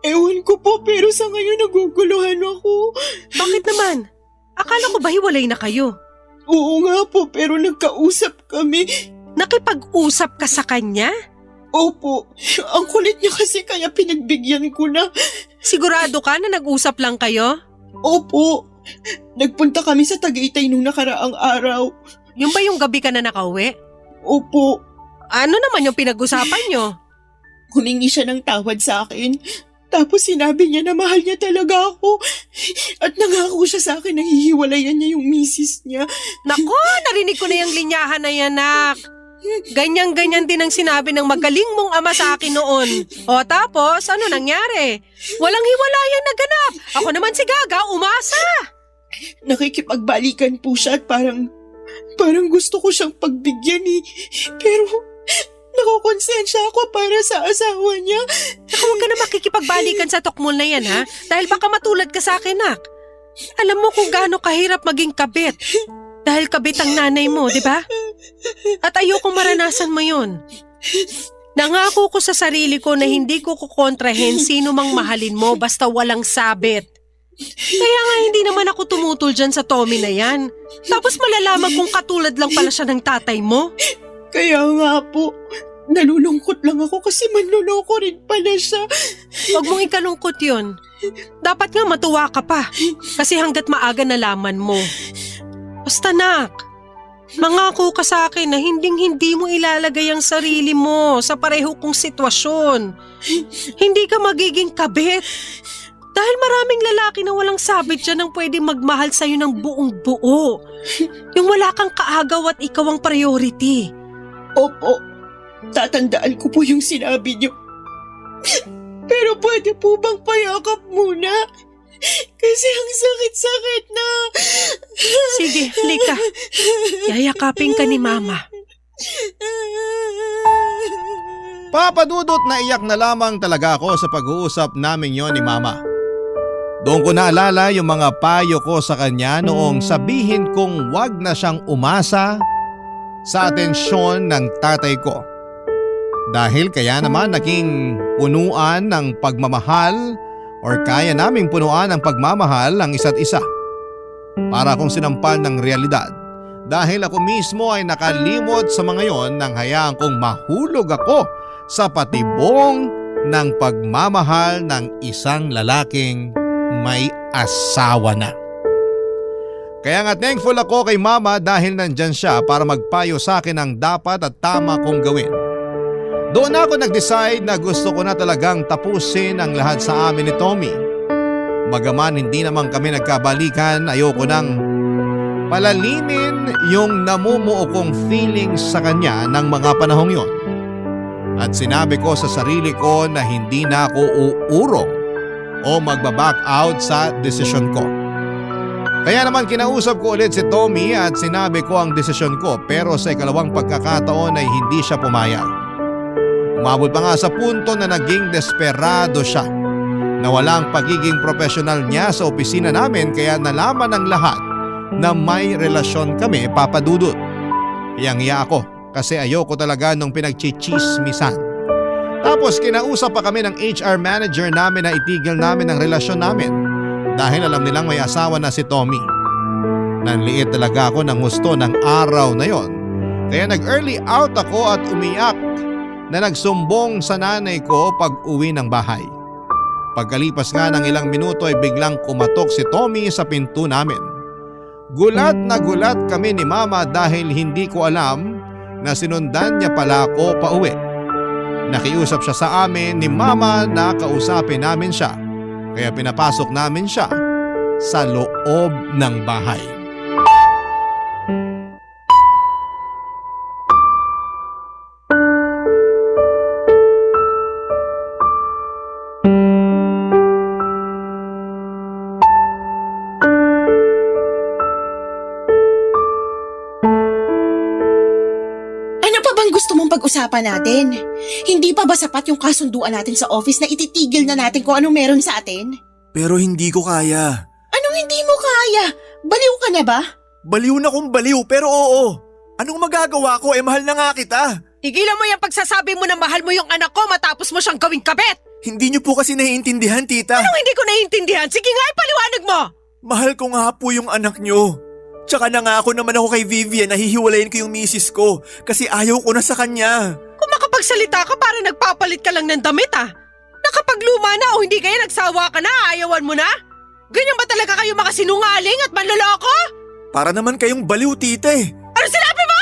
Ewan ko po, pero sa ngayon naguguluhan ako. Bakit naman? Akala ko ba hiwalay na kayo? Oo nga po, pero nagkausap kami. Nakipag-usap ka sa kanya? Opo, ang kulit niya kasi kaya pinagbigyan ko na. Sigurado ka na nag-usap lang kayo? Opo, nagpunta kami sa Tagaytay nung nakaraang araw. Yung ba yung gabi ka na nakauwi? Opo, Ano naman yung pinag-usapan nyo? humingi siya ng tawad sa akin. Tapos sinabi niya na mahal niya talaga ako. At nangako siya sa akin na hihiwalayan niya yung misis niya. Nako, narinig ko na yung linyahan na yan, nak. Ganyan-ganyan din ang sinabi ng magaling mong ama sa akin noon. O tapos, ano nangyari? Walang hiwalayan na ganap. Ako naman si Gaga, umasa. Nakikipagbalikan po siya at parang gusto ko siyang pagbigyan eh. Pero nakokonsensya ako para sa asawa niya. Saka huwag ka na makikipagbalikan sa tokmol na yan, ha? Dahil baka matulad ka sa akin, nak. Alam mo kung gaano kahirap maging kabit. Dahil kabit ang nanay mo, di ba? At ayokong maranasan mo yun. Nangako ko sa sarili ko na hindi ko kukontrahin sino mang mahalin mo basta walang sabit. Kaya nga hindi naman ako tumutol dyan sa Tommy na yan. Tapos malalaman kung katulad lang pala siya ng tatay mo. Kaya nga po, nalulungkot lang ako kasi manloloko rin pala siya. Huwag mong ikalungkot yun. Dapat nga matuwa ka pa. Kasi hanggat maaga nalaman mo. Basta nak, mangako ka sa akin na hindi mo ilalagay ang sarili mo sa pareho kong sitwasyon. Hindi ka magiging kabit. Dahil maraming lalaki na walang sabit dyan ang pwede magmahal sa'yo ng buong buo. Yung wala kang kaagaw at ikaw ang priority. Opo, tatandaan ko po yung sinabi niyo. Pero pwede po bang payakap muna? Kasi ang sakit-sakit na. Sige, halika. Yayakapin ka ni Mama. Papadudot na iyak na lamang talaga ako sa pag-uusap namin yon ni Mama. Doon ko naalala yung mga payo ko sa kanya noong sabihin kong wag na siyang umasa sa atensyon ng tatay ko. Dahil kaya naman naging punuan ng pagmamahal or kaya naming punuan ng pagmamahal ang isa't isa. Para akong sinampal ng realidad dahil ako mismo ay nakalimot sa mga yon nang hayaan kong mahulog ako sa patibong ng pagmamahal ng isang lalaking may asawa na. Kaya nga thankful ako kay Mama dahil nandyan siya para magpayo sa akin ang dapat at tama kong gawin. Doon ako nag-decide na gusto ko na talagang tapusin ang lahat sa amin ni Tommy. Bagaman hindi naman kami nagkabalikan, ayoko nang palalimin yung namumuo kong feelings sa kanya ng mga panahong yon. At sinabi ko sa sarili ko na hindi na ako uurong o magbaback out sa desisyon ko. Kaya naman kinausap ko ulit si Tommy at sinabi ko ang desisyon ko, pero sa ikalawang pagkakataon ay hindi siya pumayag. Umabot pa nga sa punto na naging desperado siya na walang pagiging profesional niya sa opisina namin, kaya nalaman ng lahat na may relasyon kami, Papadudot. Iyang-iya ako kasi ayoko talaga nung pinagchichismisan. Tapos kinausap pa kami ng HR manager namin na itigil namin ang relasyon namin dahil alam nilang may asawa na si Tommy. Nanliit talaga ako ng gusto ng araw na yon, kaya nag-early out ako at umiyak na nagsumbong sa nanay ko pag uwi ng bahay. Pagkalipas nga ng ilang minuto ay biglang kumatok si Tommy sa pinto namin. Gulat na gulat kami ni Mama dahil hindi ko alam na sinundan niya pala ako pauwi. Nakiusap siya sa amin ni Mama na kausapin namin siya, kaya pinapasok namin siya sa loob ng bahay. pinag-uusapan natin? Hindi pa ba sapat yung kasunduan natin sa office na ititigil na natin kung anong meron sa atin? Pero hindi ko kaya. Anong hindi mo kaya? Baliw ka na ba? Baliw na kung baliw pero oo. Anong magagawa ko? Mahal na nga kita. Tigilan mo yung pagsasabi mo na mahal mo yung anak ko matapos mo siyang gawing kabit! Hindi niyo po kasi naiintindihan, tita. Anong hindi ko naiintindihan? Sige nga, ipaliwanag mo! Mahal ko nga po yung anak niyo. Tsaka nangako naman ako kay Vivian na hihiwalayin ko yung misis ko kasi ayaw ko na sa kanya. Kung makapagsalita ka, parang nagpapalit ka lang ng damit Nakapagluma na o hindi kaya nagsawa ka na, ayawan mo na? Ganyan ba talaga kayo makasinungaling at manloloko? Para naman kayong baliw, tita eh. Ano sinabi mo?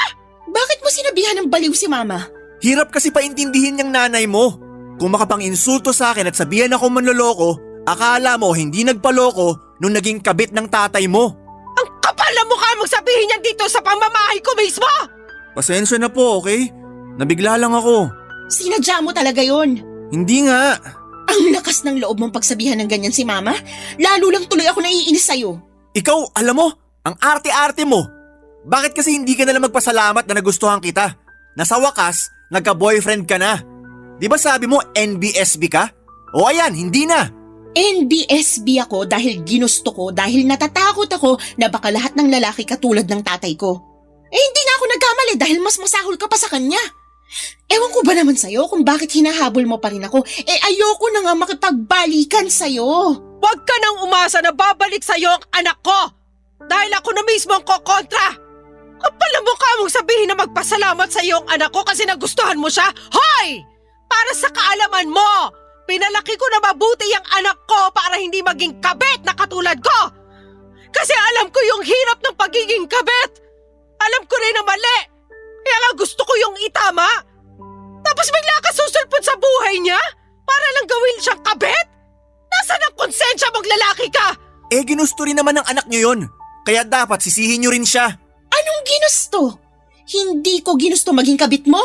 Bakit mo sinabihan ng baliw si Mama? Hirap kasi paintindihin niyang nanay mo. Kung makapang-insulto sa akin at sabihan ako manloloko, akala mo hindi nagpaloko nung naging kabit ng tatay mo. Ang kapal na mukha mong sabihin yan dito sa pamamahay ko mismo! Pasensya na po, okay? Nabigla lang ako. Sinadya mo talaga yon. Hindi nga. Ang lakas ng loob mong pagsabihan ng ganyan si Mama. Lalo lang tuloy ako naiinis sa'yo. Ikaw, alam mo, ang arte-arte mo. Bakit kasi hindi ka nalang magpasalamat na nagustuhan kita? Na sa wakas, nagka-boyfriend ka na. Di ba sabi mo NBSB ka? O ayan, hindi na. NBSB ako dahil ginusto ko, dahil natatakot ako na baka lahat ng lalaki katulad ng tatay ko. Hindi na ako nagkamali dahil mas masahol ka pa sa kanya. Ewan ko ba naman sa'yo kung bakit hinahabol mo pa rin ako? Ayoko na nga makipagbalikan sa'yo. Huwag ka nang umasa na babalik sa'yo ang anak ko! Dahil ako na mismo ang kokontra! Kapal na mukha mong sabihin na magpasalamat sa'yo ang anak ko kasi nagustuhan mo siya? Hoy! Para sa kaalaman mo, pinalaki ko na mabuti ang anak ko para hindi maging kabit na katulad ko! Kasi alam ko yung hirap ng pagiging kabit! Alam ko rin na mali! Kaya nga gusto ko yung itama! Tapos bigla ka susulpot sa buhay niya? Para lang gawin siyang kabit? Nasaan ang konsensya mong lalaki ka? Ginusto rin naman ng anak niyo yun. Kaya dapat sisihin niyo rin siya. Anong ginusto? Hindi ko ginusto maging kabit mo.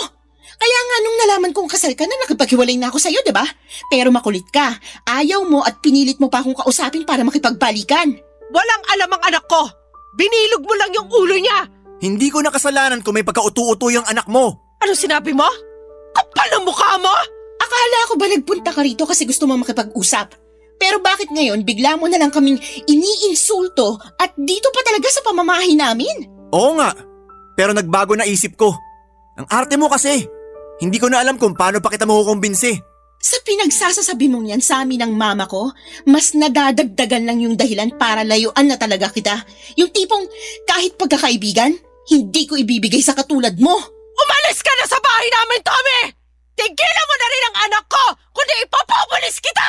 Kaya nga nung nalaman kong kasal ka na nakipaghiwalay na ako sa'yo, diba? Pero makulit ka. Ayaw mo at pinilit mo pa akong kausapin para makipagbalikan. Walang alam ang anak ko! Binilog mo lang yung ulo niya! Hindi ko nakasalanan kung may pagka-utu-utu yung anak mo. Ano sinabi mo? Kapal ang mukha mo! Akala ko ba nagpunta ka rito kasi gusto mo makipag-usap? Pero bakit ngayon bigla mo na lang kaming iniinsulto at dito pa talaga sa pamamahay namin? Oo nga, pero nagbago na isip ko. Ang arte mo kasi. Hindi ko na alam kung paano pa kita makukumbinsi. Sa pinagsasasabi mong yan sa amin ng mama ko, mas nadadagdagan lang yung dahilan para layuan na talaga kita. Yung tipong kahit pagkakaibigan, hindi ko ibibigay sa katulad mo. Umalis ka na sa bahay namin, Tommy! Tigilan mo na rin ang anak ko, kundi ipapapulis kita!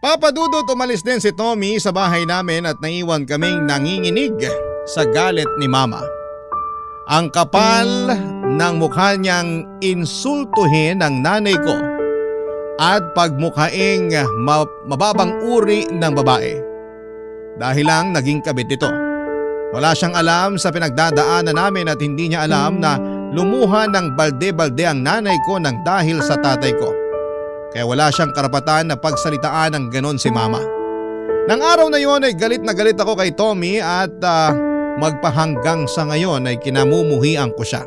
Papadudot umalis din si Tommy sa bahay namin at naiwan kaming nanginginig sa galit ni Mama. Ang kapal ng mukha niyang insultuhin ang nanay ko at pagmukhaing mababang uri ng babae. Dahil lang naging kabit ito. Wala siyang alam sa pinagdadaanan namin at hindi niya alam na lumuha ng balde-balde ang nanay ko nang dahil sa tatay ko. Kaya wala siyang karapatan na pagsalitaan ng ganon si Mama. Nang araw na yon ay galit na galit ako kay Tommy at magpahanggang sa ngayon ay kinamumuhian ko siya.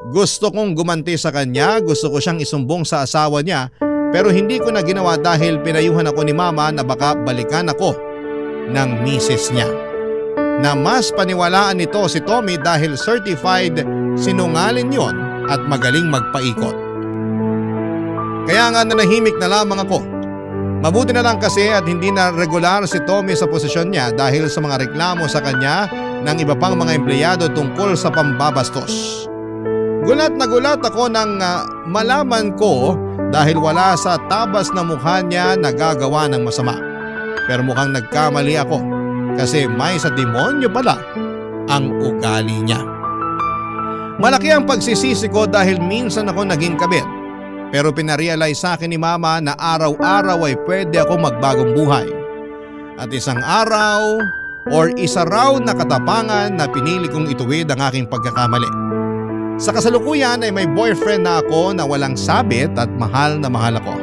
Gusto kong gumanti sa kanya, gusto ko siyang isumbong sa asawa niya pero hindi ko na ginawa dahil pinayuhan ako ni Mama na baka balikan ako ng misis niya. Na mas paniwalaan nito si Tommy dahil certified sinungaling yon at magaling magpaikot. Kaya nga nanahimik na lamang ako. Mabuti na lang kasi at hindi na regular si Tommy sa posisyon niya dahil sa mga reklamo sa kanya ng iba pang mga empleyado tungkol sa pambabastos. Gulat na gulat ako nang malaman ko dahil wala sa tabas na mukha niya nagagawa ng masama. Pero mukhang nagkamali ako kasi may sa demonyo pala ang ugali niya. Malaki ang pagsisisi ko dahil minsan ako naging kabit. Pero pinarealize sa akin ni Mama na araw-araw ay pwede ako magbagong buhay. At isang araw or isa raw na katapangan na pinili kong ituwid ang aking pagkakamali. Sa kasalukuyan ay may boyfriend na ako na walang sabit at mahal na mahal ako.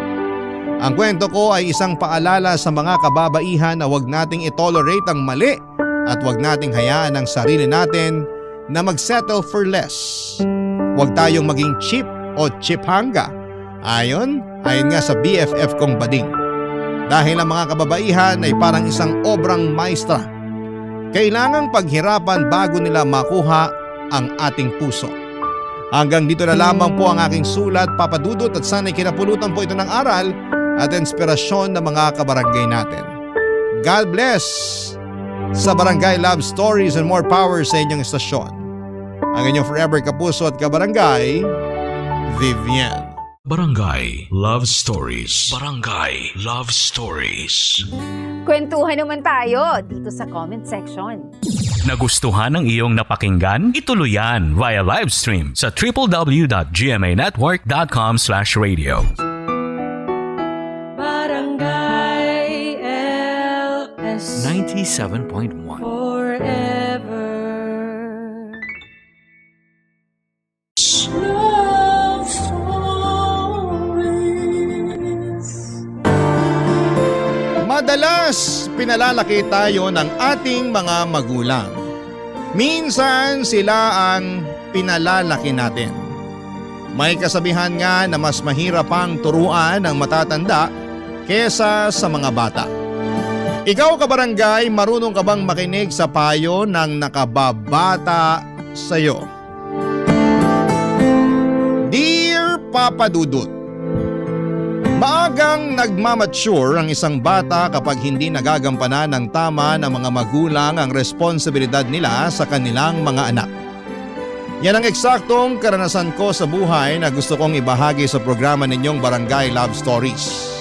Ang kwento ko ay isang paalala sa mga kababaihan na huwag nating itolerate ang mali at huwag nating hayaan ang sarili natin na mag-settle for less. Huwag tayong maging cheap o chiphanga. Ayon nga sa BFF kong bading. Dahil ang mga kababaihan ay parang isang obrang maestra. Kailangang paghirapan bago nila makuha ang ating puso. Hanggang dito na lamang po ang aking sulat, Papa Dudut, at sana'y kinapulutan po ito ng aral at inspirasyon ng mga kabarangay natin. God bless sa Barangay Love Stories and more power sa inyong estasyon. Ang inyong forever kapuso at kabarangay, Vivian. Barangay Love Stories. Barangay Love Stories. Kwentuhan naman tayo dito sa comment section. Nagustuhan ng iyong napakinggan? Ituloy yan via live stream sa www.gmanetwork.com/radio. Barangay LS 97.1 forever. Madalas pinalalaki tayo ng ating mga magulang. Minsan sila ang pinalalaki natin. May kasabihan nga na mas mahirap pang turuan ng matatanda kesa sa mga bata. Ikaw kabarangay, marunong ka bang makinig sa payo ng nakababata sa'yo? Dear Papa Dudut, maagang nagmamature ang isang bata kapag hindi nagagampanan ng tama ng mga magulang ang responsibilidad nila sa kanilang mga anak. Yan ang eksaktong karanasan ko sa buhay na gusto kong ibahagi sa programa ninyong Barangay Love Stories.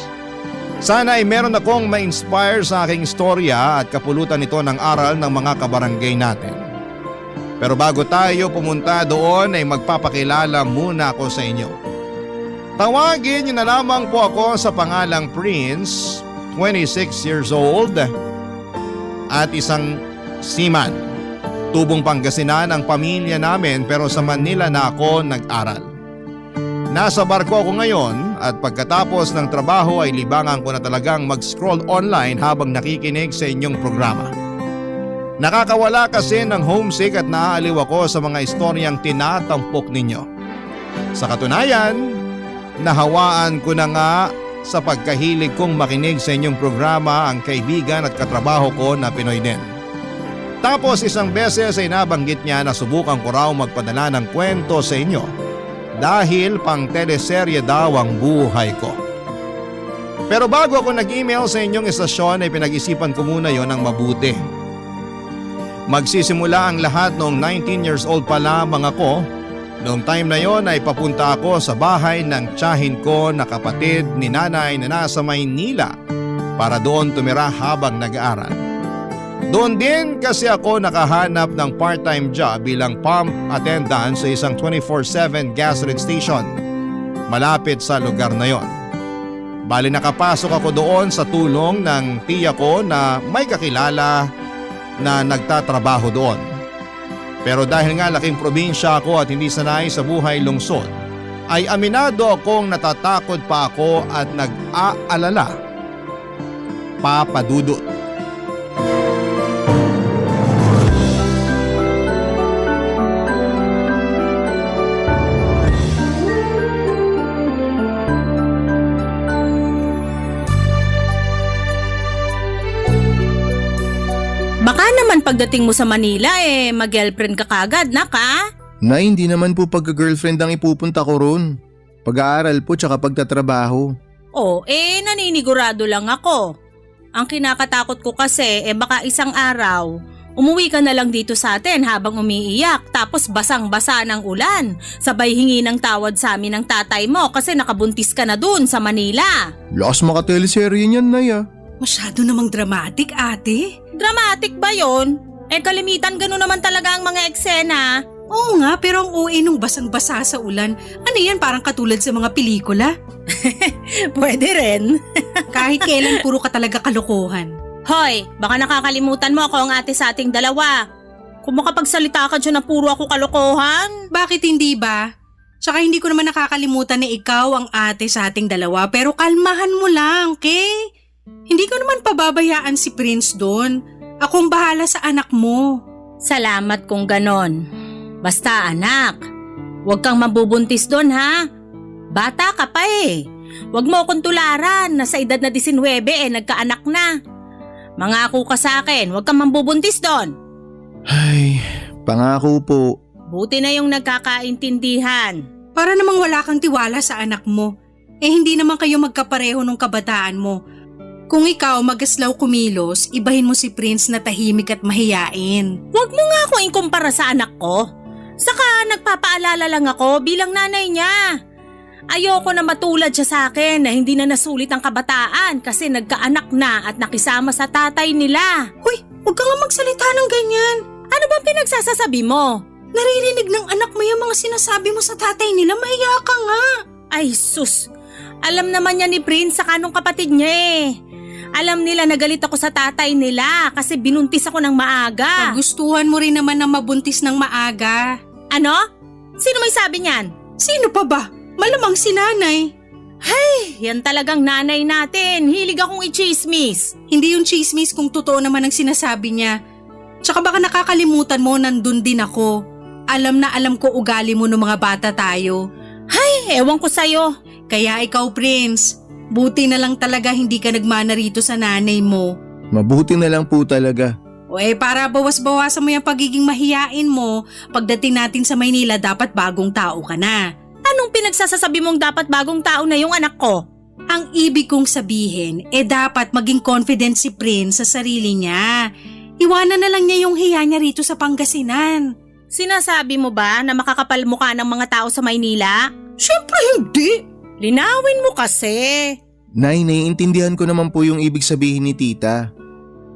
Sana ay meron akong ma-inspire sa aking istorya at kapulutan ito ng aral ng mga kabarangay natin. Pero bago tayo pumunta doon ay magpapakilala muna ako sa inyo. Tawagin niyo na lamang po ako sa pangalang Prince, 26 years old, at isang seaman. Tubong Pangasinan ang pamilya namin pero sa Manila na ako nag-aral. Nasa barko ako ngayon at pagkatapos ng trabaho ay libangan ko na talagang mag-scroll online habang nakikinig sa inyong programa. Nakakawala kasi ng homesick at naaaliw ako sa mga istoryang tinatampok ninyo. Sa katunayan, nahawaan ko na nga sa pagkahilig kong makinig sa inyong programa ang kaibigan at katrabaho ko na Pinoy din. Tapos isang beses ay nabanggit niya na subukan ko raw magpadala ng kwento sa inyo dahil pang teleserye daw ang buhay ko. Pero bago ako nag-email sa inyong estasyon ay pinag-isipan ko muna yon ng mabuti. Magsisimula ang lahat noong 19 years old pa lamang ako. Noong time na yon ay papunta ako sa bahay ng tiyahin ko na kapatid ni nanay na nasa Maynila para doon tumira habang nag-aaral. Doon din kasi ako nakahanap ng part-time job bilang pump attendant sa isang 24/7 gasoline station malapit sa lugar na yon. Bali nakapasok ako doon sa tulong ng tiya ko na may kakilala na nagtatrabaho doon. Pero dahil nga laking probinsya ako at hindi sanay sa buhay lungsod, ay aminado akong natatakot pa ako at nag-aalala. Papa Dudut. Baka naman pagdating mo sa Manila mag-girlfriend ka kagad, naka? Nay, hindi naman po pagka-girlfriend ang ipupunta ko ron. Pag-aaral po tsaka pagtatrabaho. Naninigurado lang ako. Ang kinakatakot ko kasi baka isang araw, umuwi ka na lang dito sa atin habang umiiyak tapos basang-basa ng ulan. Sabay hingi ng tawad sa amin ng tatay mo kasi nakabuntis ka na dun sa Manila. Lakas makateleserye niyan, Nay ah. Masyado namang dramatic, ate. Dramatic ba yon? Kalimitan gano'n naman talaga ang mga eksena. Oo nga, pero ang OA nung basang-basa sa ulan, ano yan, parang katulad sa mga pelikula? Pwede rin. Kahit kailan puro ka talaga kalokohan. Hoy, baka nakakalimutan mo ako ang ate sa ating dalawa. Kung makapagsalita ka dyan na puro ako kalokohan. Bakit hindi ba? Tsaka hindi ko naman nakakalimutan na ikaw ang ate sa ating dalawa, pero kalmahan mo lang, okay? Hindi ko naman pababayaan si Prince doon. Akong bahala sa anak mo. Salamat kung ganon. Basta anak, huwag kang mabubuntis doon ha. Bata ka pa eh. Huwag mo akong tularan na sa edad na 19 nagkaanak na. Mangako ka sa akin, huwag kang mambubuntis doon. Ay, pangako po. Buti na yung nagkakaintindihan. Para namang wala kang tiwala sa anak mo. Hindi naman kayo magkapareho nung kabataan mo. Kung ikaw magaslaw kumilos, ibahin mo si Prince na tahimik at mahiyain. Huwag mo nga ako ikumpara sa anak ko. Saka nagpapaalala lang ako bilang nanay niya. Ayoko na matulad siya sa akin na hindi na nasulit ang kabataan kasi nagkaanak na at nakisama sa tatay nila. Hoy, huwag ka nga magsalita ng ganyan. Ano bang pinagsasasabi mo? Naririnig ng anak mo yung mga sinasabi mo sa tatay nila, mahiya ka nga. Ay sus, alam naman niya ni Prince sa kanong kapatid niya eh. Alam nila na galit ako sa tatay nila kasi binuntis ako ng maaga. Nagustuhan mo rin naman na mabuntis ng maaga. Ano? Sino may sabi niyan? Sino pa ba? Malamang si nanay. Yan talagang nanay natin. Hilig akong i-chismis. Hindi yung chismis kung totoo naman ang sinasabi niya. Tsaka baka nakakalimutan mo nandun din ako. Alam na alam ko ugali mo nung mga bata tayo. Ewan ko sa'yo. Kaya ikaw, Prince, buti na lang talaga hindi ka nagmana rito sa nanay mo. Mabuti na lang po talaga. O para bawas-bawasan mo yung pagiging mahiyain mo, pagdating natin sa Maynila dapat bagong tao ka na. Anong pinagsasasabi mong dapat bagong tao na yung anak ko? Ang ibig kong sabihin, dapat maging confident si Prince sa sarili niya. Iwanan na lang niya yung hiya niya rito sa Pangasinan. Sinasabi mo ba na makakapal mukha ng mga tao sa Maynila? Siyempre hindi! Linawin mo kasi. Nay, naiintindihan ko naman po yung ibig sabihin ni tita.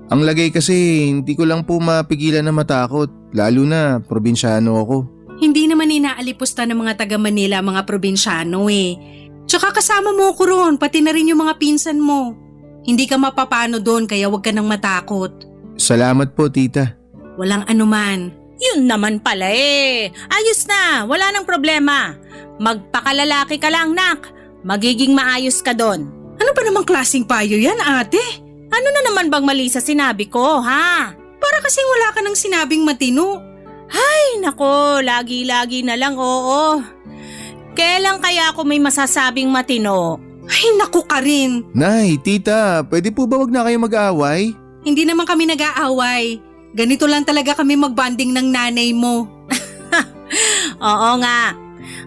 Ang lagay kasi hindi ko lang po mapigilan na matakot, lalo na probinsyano ako. Hindi naman inaalipusta ng mga taga Manila mga probinsyano eh. Tsaka kasama mo ko ron, pati na rin yung mga pinsan mo. Hindi ka mapapano doon kaya huwag ka nang matakot. Salamat po, tita. Walang anuman. Yun naman pala eh. Ayos na, wala nang problema. Magpakalalaki ka lang, nak. Magiging maayos ka doon. Ano ba namang klaseng payo yan, ate? Ano na naman bang mali sa sinabi ko, ha? Para kasing wala ka ng sinabing matino. Ay, nako, lagi-lagi na lang, oo. Kailan kaya ako may masasabing matino? Ay, naku ka rin. Nay, tita, pwede po ba wag na kayo mag-aaway? Hindi naman kami nag-aaway. Ganito lang talaga kami magbanding ng nanay mo. Oo nga.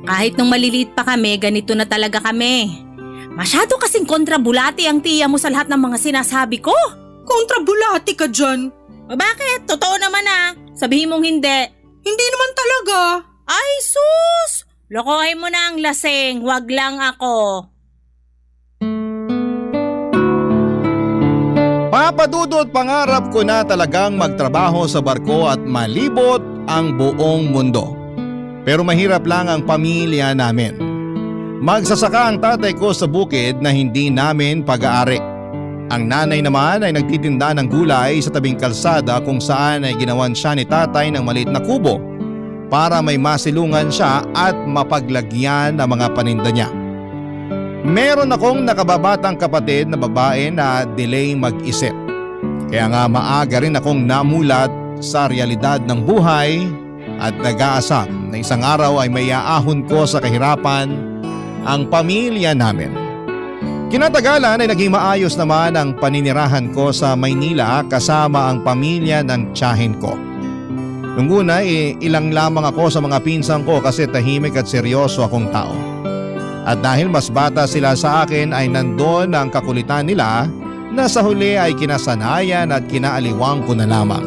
Kahit nung maliliit pa kami, ganito na talaga kami. Masyado kasing kontrabulati ang tiya mo sa lahat ng mga sinasabi ko. Kontrabulati ka dyan. O bakit? Totoo naman ah. Sabihin mong hindi. Hindi naman talaga. Ay sus! Lokohin mo na ang lasing, wag lang ako. Papadudot, pangarap ko na talagang magtrabaho sa barko at malibot ang buong mundo. Pero mahirap lang ang pamilya namin. Magsasaka ang tatay ko sa bukid na hindi namin pag-aari. Ang nanay naman ay nagtitinda ng gulay sa tabing kalsada kung saan ay ginawan siya ni tatay ng maliit na kubo para may masilungan siya at mapaglagyan ng mga paninda niya. Meron akong nakababatang kapatid na babae na delay mag-isip. Kaya nga maaga rin akong namulat sa realidad ng buhay at nag-aasam na isang araw ay mayaahon ko sa kahirapan ang pamilya namin. Kinatagalan ay naging maayos naman ang paninirahan ko sa Maynila kasama ang pamilya ng tiyahin ko. Nung una ilang lamang ako sa mga pinsan ko kasi tahimik at seryoso akong tao. At dahil mas bata sila sa akin ay nandoon ang kakulitan nila na sa huli ay kinasanayan at kinaaliwang ko na lamang.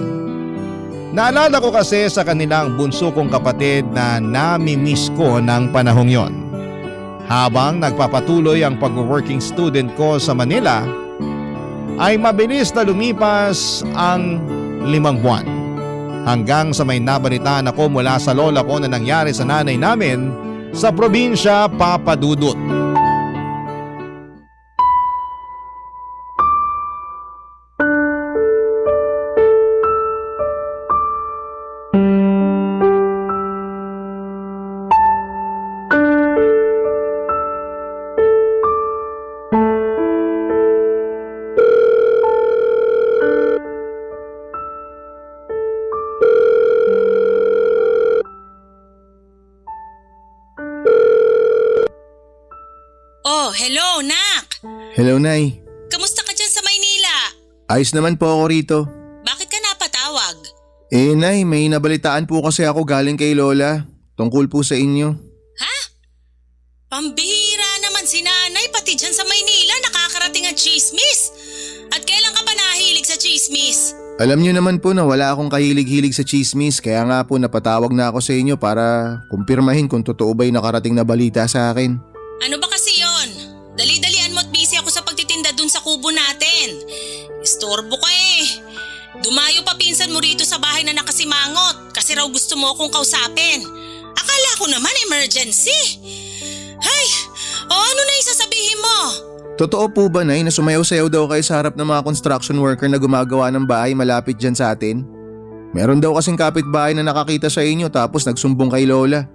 Naalala ko kasi sa kanilang bunso kong kapatid na nami-miss ko ng panahong yon. Habang nagpapatuloy ang pag-working student ko sa Manila, ay mabilis na lumipas ang 5 buwan. Hanggang sa may nabalitaan ako mula sa lola ko na nangyari sa nanay namin sa probinsya Papadudut. Hello, Nay. Kamusta ka dyan sa Maynila? Ayos naman po ako rito. Bakit ka napatawag? Nay, may nabalitaan po kasi ako galing kay Lola. Tungkol po sa inyo. Pambihira naman si nanay, pati dyan sa Maynila nakakarating ang chismis. At kailan ka pa nahilig sa chismis? Alam niyo naman po na wala akong kahilig-hilig sa chismis, kaya nga po napatawag na ako sa inyo para kumpirmahin kung totoo ba yung nakarating na balita sa akin. Ano ba kasi yon? Dali-dalian mo at busy ako sa pagtitinda dun sa kubo natin. Istorbo ka eh. Dumayo pa pinsan mo rito sa bahay na nakasimangot kasi raw gusto mo akong kausapin. Akala ko naman emergency. Ay, ano na isasabihin mo? Totoo po ba, Nay, na sumayaw-sayaw daw kayo sa harap ng mga construction worker na gumagawa ng bahay malapit dyan sa atin? Meron daw kasing kapitbahay na nakakita sa inyo tapos nagsumbong kay Lola.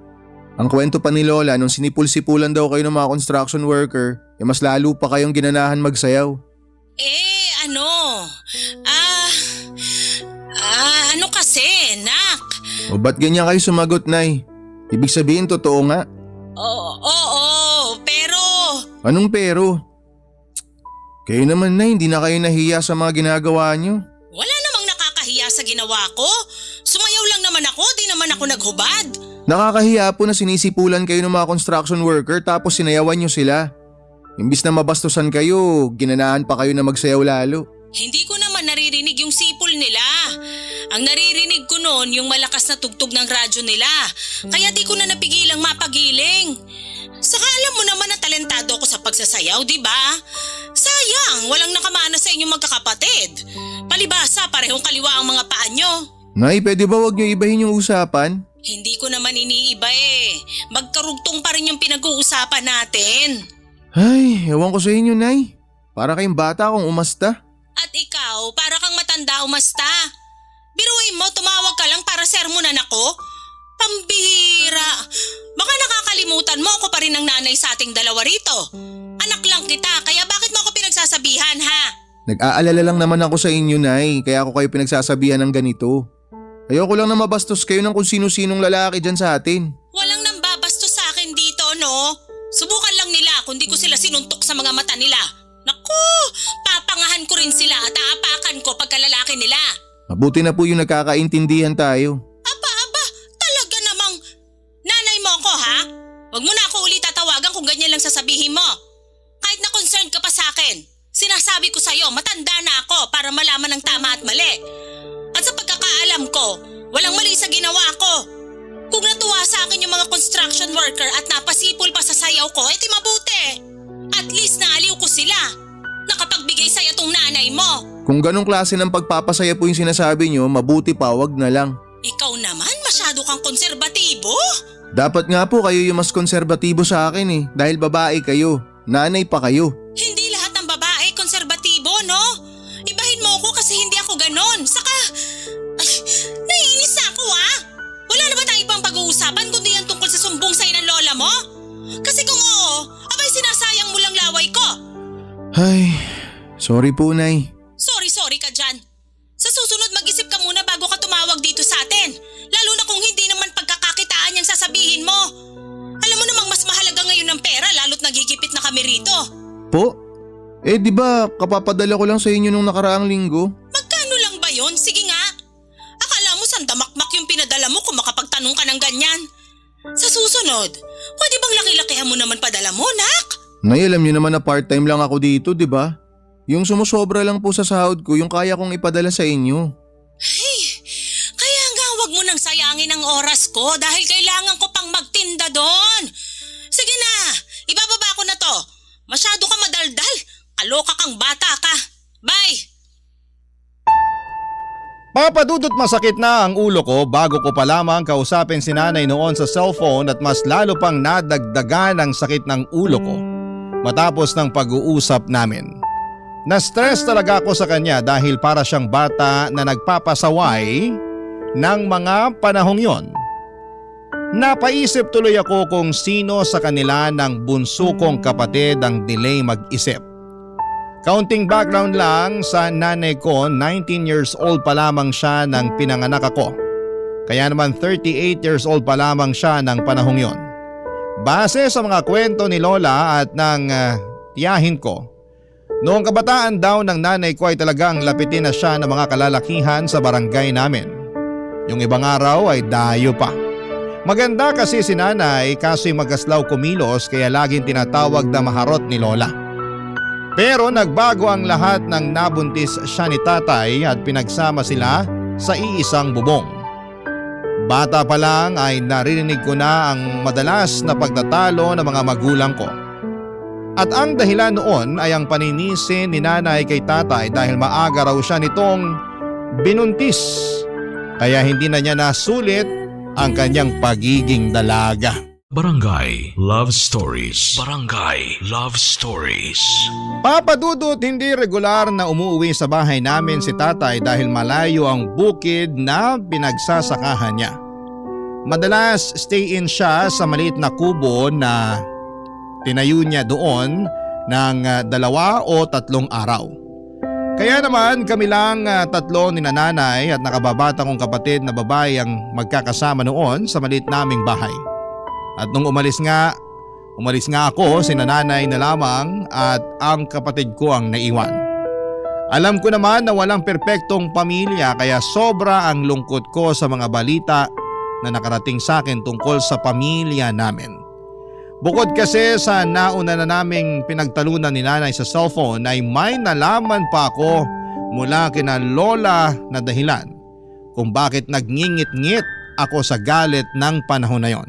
Ang kwento pa ni Lola, nung sinipul-sipulan daw kayo ng mga construction worker, mas lalo pa kayong ginanahan magsayaw. Ano kasi, nak? O ba't ganyan kayo sumagot, Nay? Ibig sabihin totoo nga. Oo, pero... Anong pero? Kayo naman, Nay, hindi na kayo nahiya sa mga ginagawa nyo. Wala namang nakakahiya sa ginawa ko. Sumayaw lang naman ako, di naman ako naghubad. Nakakahiya po na sinisipulan kayo ng mga construction worker tapos sinayawan nyo sila. Imbis na mabastusan kayo, ginanahan pa kayo na magsayaw lalo. Hindi ko naman naririnig yung sipol nila. Ang naririnig ko noon yung malakas na tugtog ng radyo nila. Kaya di ko na napigilang mapagiling. Saka alam mo naman na talentado ako sa pagsasayaw, di ba? Sayang, walang nakamana sa inyong magkakapatid. Palibasa, parehong kaliwa ang mga paa nyo. Nay, pwede ba wag nyo ibahin yung usapan? Hindi ko naman iniiba eh. Magkarugtong pa rin yung pinag-uusapan natin. Ay, ewan ko sa inyo, Nay. Para kayong bata akong umasta. At ikaw, para kang matanda umasta. Biruin mo, tumawag ka lang para sermonan ako? Pambihira. Baka nakakalimutan mo ako pa rin ang nanay sa ating dalawa rito. Anak lang kita, kaya bakit mo ako pinagsasabihan, ha? Nag-aalala lang naman ako sa inyo, Nay, kaya ako kayo pinagsasabihan ng ganito. Ayoko lang na mabastos kayo ng kung sino-sinong lalaki dyan sa atin. Walang nambabastos sa akin dito, no? Subukan lang nila kung di ko sila sinuntok sa mga mata nila. Naku, papangahan ko rin sila at aapakan ko pagkalalaki nila. Mabuti na po yung nagkakaintindihan tayo. Aba, talaga namang nanay mo ako, ha? Huwag mo na ako ulit tatawagan kung ganyan lang sasabihin mo. Kahit na concerned ka pa sa akin, sinasabi ko sa'yo, matanda na ako para malaman ng tama at mali. At sa pagkakaalam ko, walang mali sa ginawa ko. Kung natuwa sa akin yung mga construction worker at napasipol pa sa sayaw ko, edi mabuti. At least naaliw ko sila. Nakapagbigay saya tong nanay mo. Kung ganong klase ng pagpapasaya po yung sinasabi nyo, mabuti pa wag na lang. Ikaw naman, masyado kang konserbatibo. Dapat nga po kayo yung mas konserbatibo sa akin dahil babae kayo, nanay pa kayo. Hindi lahat ng babae konserbatibo, no? Ibahin mo ako kasi hindi ako ganon. Saka, naiinis na ako, ha? Wala na ba tayong ibang pag-uusapan kundi yan tungkol sa sumbong sa'yo ng lola mo? Kasi kung oo, abay sinasayang mo lang laway ko. Ay, sorry po, Nay. Sorry ka dyan. Sa susunod mag-isip ka muna bago ka tumawag dito sa atin. Lalo na kung hindi naman pagkakakitaan yung sasabihin mo. Alam mo namang mas mahalaga ngayon ng pera lalo't nagigipit na kami rito. Po? Di ba kapapadala ko lang sa inyo nung nakaraang linggo? Magkano lang ba yun? Sige nga. Akala mo sandamakmak yung pinadala mo kung makapagtanong ka ng ganyan. Sa susunod, pwede bang laki-lakihan mo naman padala mo, nak? Nay, alam niyo naman na part-time lang ako dito, di ba? Yung sumusobra lang po sa sahod ko, yung kaya kong ipadala sa inyo. Ay, kaya nga wag mo nang sayangin ang oras ko dahil kailangan ko pang magtinda doon. Sige na, ibababa ko na to. Masyado ka madaldal. Kaloka kang bata ka. Bye! Papadudot masakit na ang ulo ko bago ko pa lamang kausapin si nanay noon sa cellphone at mas lalo pang nadagdagan ang sakit ng ulo ko matapos ng pag-uusap namin. Na-stress talaga ako sa kanya dahil para siyang bata na nagpapasaway ng mga panahong yon. Napaisip tuloy ako kung sino sa kanila ng bunso kong kapatid ang delay mag-isip. Kaunting background lang sa nanay ko, 19 years old pa lamang siya nang pinanganak ako. Kaya naman 38 years old pa lamang siya ng panahong yon. Base sa mga kwento ni Lola at ng tiyahin ko, Noong kabataan daw ng nanay ko ay talagang lapitin na siya ng mga kalalakihan sa barangay namin. Yung ibang araw ay dayo pa. Maganda kasi si nanay kaso'y magaslaw kumilos kaya laging tinatawag na maharot ni lola. Pero nagbago ang lahat nang nabuntis siya ni tatay at pinagsama sila sa iisang bubong. Bata pa lang ay naririnig ko na ang madalas na pagtatalo ng mga magulang ko. At ang dahilan noon ay ang paninisi ni nanay kay tatay dahil maaga raw siya nitong binuntis. Kaya hindi na niya nasulit ang kanyang pagiging dalaga. Barangay Love Stories. Barangay Love Stories. Papa Dudut, hindi regular na umuwi sa bahay namin si tatay dahil malayo ang bukid na pinagsasakahan niya. Madalas stay-in siya sa maliit na kubo na tinayo niya doon ng 2 o 3 araw. Kaya naman kami lang 3 ni nanay at nakababata kong kapatid na babae ang magkakasama noon sa maliit naming bahay. At nung umalis nga ako, si nanay na lamang at ang kapatid ko ang naiwan. Alam ko naman na walang perpektong pamilya kaya sobra ang lungkot ko sa mga balita na nakarating sa akin tungkol sa pamilya namin. Bukod kasi sa nauna na naming pinagtalunan ni nanay sa cellphone ay may nalaman pa ako mula kina lola na dahilan kung bakit nagngingit-ngit ako sa galit ng panahon na yon.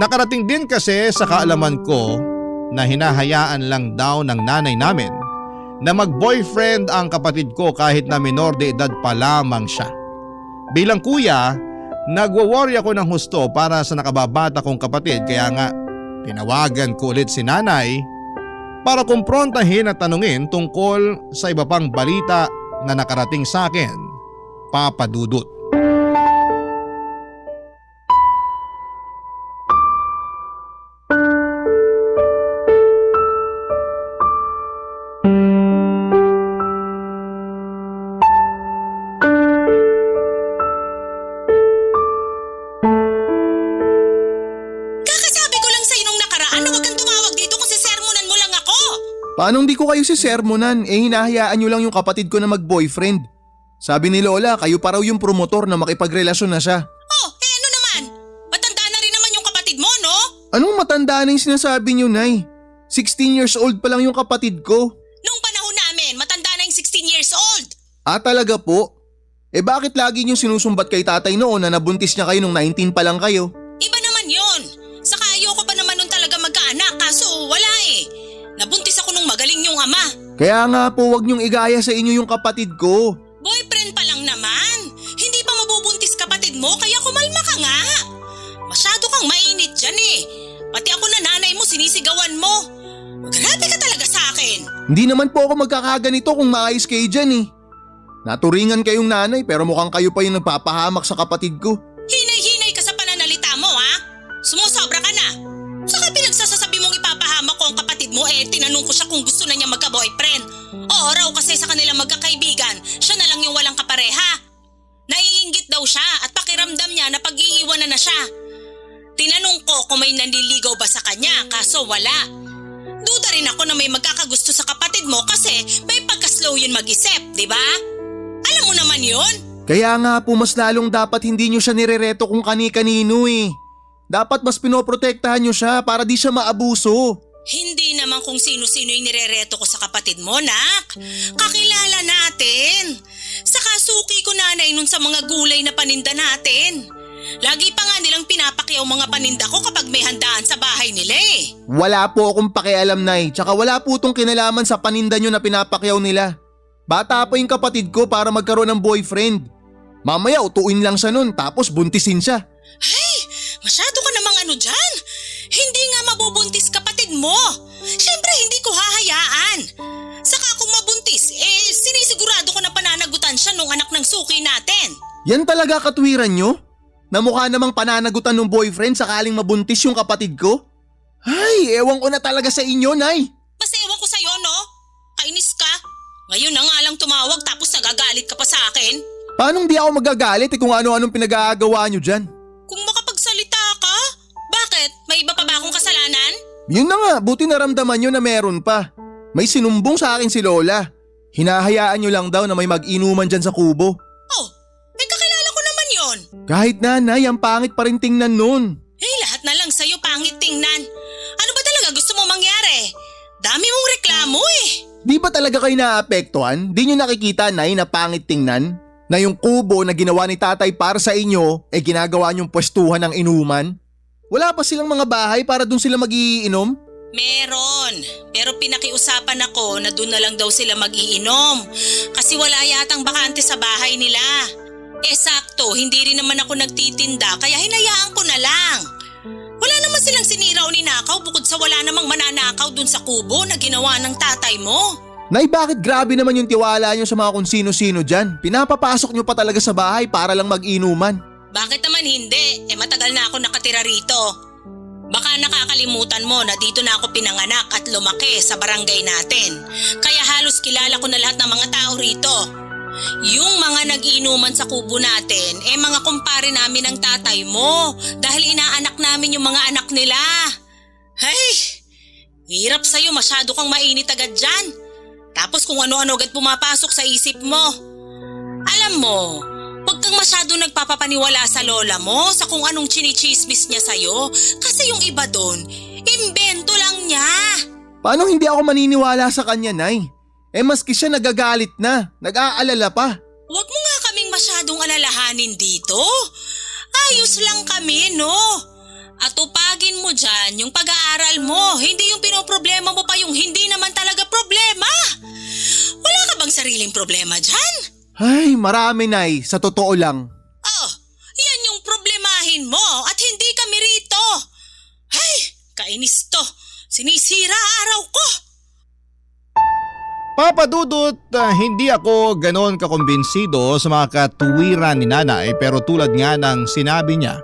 Nakarating din kasi sa kaalaman ko na hinahayaan lang daw ng nanay namin na mag-boyfriend ang kapatid ko kahit na minor de edad pa lamang siya. Bilang kuya, nagwo-worry ako ng husto para sa nakababata kong kapatid kaya nga tinawagan ko ulit si nanay para kumprontahin at tanungin tungkol sa iba pang balita na nakarating sa akin, Papa Dudut. Paano hindi ko kayo sisermonan? Hinahayaan nyo lang yung kapatid ko na mag-boyfriend. Sabi ni Lola, kayo pa raw yung promotor na makipagrelasyon na siya. Oh, ano naman? Matanda na rin naman yung kapatid mo, no? Anong matanda na yung sinasabi nyo, Nay? 16 years old pa lang yung kapatid ko. Nung panahon namin, matanda na yung 16 years old. Ah, talaga po? Bakit lagi nyo sinusumbat kay tatay noon na nabuntis niya kayo nung 19 pa lang kayo? Iba naman yun. Saka ayoko pa naman nun talaga magkaanak, kaso wala eh. Nabuntis ako nung magaling yung ama. Kaya nga po, wag niyong igaya sa inyo yung kapatid ko. Boyfriend pa lang naman. Hindi pa mabubuntis kapatid mo kaya kumalma ka nga. Masyado kang mainit dyan eh. Pati ako na nanay mo sinisigawan mo. Grabe ka talaga sa akin. Hindi naman po ako magkakaganito kung maayos kayo dyan eh. Naturingan kayong nanay pero mukhang kayo pa yung nagpapahamak sa kapatid ko. Hinay-hinay ka sa pananalita mo ha. Sumusobra ka na. Saka pinagsasasabi mong ipapahamak ko ang kapatid mo tinanong ko siya kung gusto na niya magka-boyfriend. Oo raw kasi sa kanila magkakaibigan, siya na lang yung walang kapareha. Naiinggit daw siya at pakiramdam niya na pag-iiwanan na siya. Tinanong ko kung may nanliligaw ba sa kanya kaso wala. Duda rin ako na may magkakagusto sa kapatid mo kasi may pagka-slow yun mag-isip, di ba? Alam mo naman yun. Kaya nga po mas lalong dapat hindi nyo siya nirereto kung kani-kanino eh. Dapat mas pinoprotektahan nyo siya para di siya maabuso. Hindi naman kung sino-sino yung nirereto ko sa kapatid mo, nak. Kakilala natin. Saka suki ko nanay nun sa mga gulay na paninda natin. Lagi pa nga nilang pinapakyaw mga paninda ko kapag may handaan sa bahay nila eh. Wala po akong pakialam, Nay. Tsaka wala po itong kinalaman sa paninda nyo na pinapakyaw nila. Bata pa yung kapatid ko para magkaroon ng boyfriend. Mamaya utuin lang siya nun tapos buntisin siya. Ay, masyado ka namang ano dyan. Hindi nga mabubuntis kapatid mo. Siyempre hindi ko hahayaan. Saka kung mabuntis, sinisigurado ko na pananagutan siya nung anak ng suki natin. Yan talaga katwiran nyo? Na mukha namang pananagutan ng boyfriend sakaling mabuntis yung kapatid ko? Ay, ewan ko na talaga sa inyo, Nay. Mas ewan ko sa'yo, no? Kainis ka. Ngayon na nga lang tumawag tapos nagagalit ka pa sa akin. Paano di ako magagalit kung ano-anong pinag-aagawa nyo dyan? Kung makapagsalita ka, bakit? May iba pa ba akong kasalanan? Yun na nga, buti naramdaman nyo na meron pa. May sinumbong sa akin si Lola. Hinahayaan nyo lang daw na may mag-inuman dyan sa kubo. Oh, may kakilala ko naman yon. Kahit nanay, ang pangit pa rin tingnan nun. Lahat na lang sa'yo pangit tingnan. Ano ba talaga gusto mo mangyari? Dami mong reklamo eh. Di ba talaga kayo naapektuhan? Di nyo nakikita, nay, na pangit tingnan? Na yung kubo na ginawa ni tatay para sa inyo, ginagawa nyong pwestuhan ng inuman? Wala pa silang mga bahay para dun sila mag-iinom? Meron, pero pinakiusapan ako na doon na lang daw sila mag-iinom kasi wala yatang bakante sa bahay nila. Sakto, hindi rin naman ako nagtitinda kaya hinayaan ko na lang. Wala naman silang sinira o ninakaw bukod sa wala namang mananakaw dun sa kubo na ginawa ng tatay mo. Nay, bakit grabe naman yung tiwala nyo sa mga kung sino-sino dyan? Pinapapasok nyo pa talaga sa bahay para lang mag-inuman. Bakit naman hindi? Matagal na ako nakatira rito. Baka nakakalimutan mo na dito na ako pinanganak at lumaki sa barangay natin. Kaya halos kilala ko na lahat ng mga tao rito. Yung mga nag-inuman sa kubo natin, mga kumpare namin ng tatay mo dahil inaanak namin yung mga anak nila. Hey, hirap sa'yo, masyado kang mainit agad dyan. Tapos kung ano-ano agad pumapasok sa isip mo. Alam mo, huwag kang masyado nagpapapaniwala sa lola mo sa kung anong chinichismis niya sa'yo kasi yung iba doon, imbento lang niya. Paano hindi ako maniniwala sa kanya, nay? Maski siya nagagalit na, nag-aalala pa. Huwag mo nga kaming masyadong alalahanin dito. Ayos lang kami, no? At upagin mo dyan yung pag-aaral mo, hindi yung pinoproblema mo pa yung hindi naman talaga problema. Wala ka bang sariling problema dyan? Ay, marami, nay, sa totoo lang. Yan yung problemahin mo at hindi kami rito. Ay, kainis to. Sinisira araw ko. Papa Dudut, hindi ako ganoon kakumbinsido sa mga katuwiran ni nanay pero tulad nga ng sinabi niya,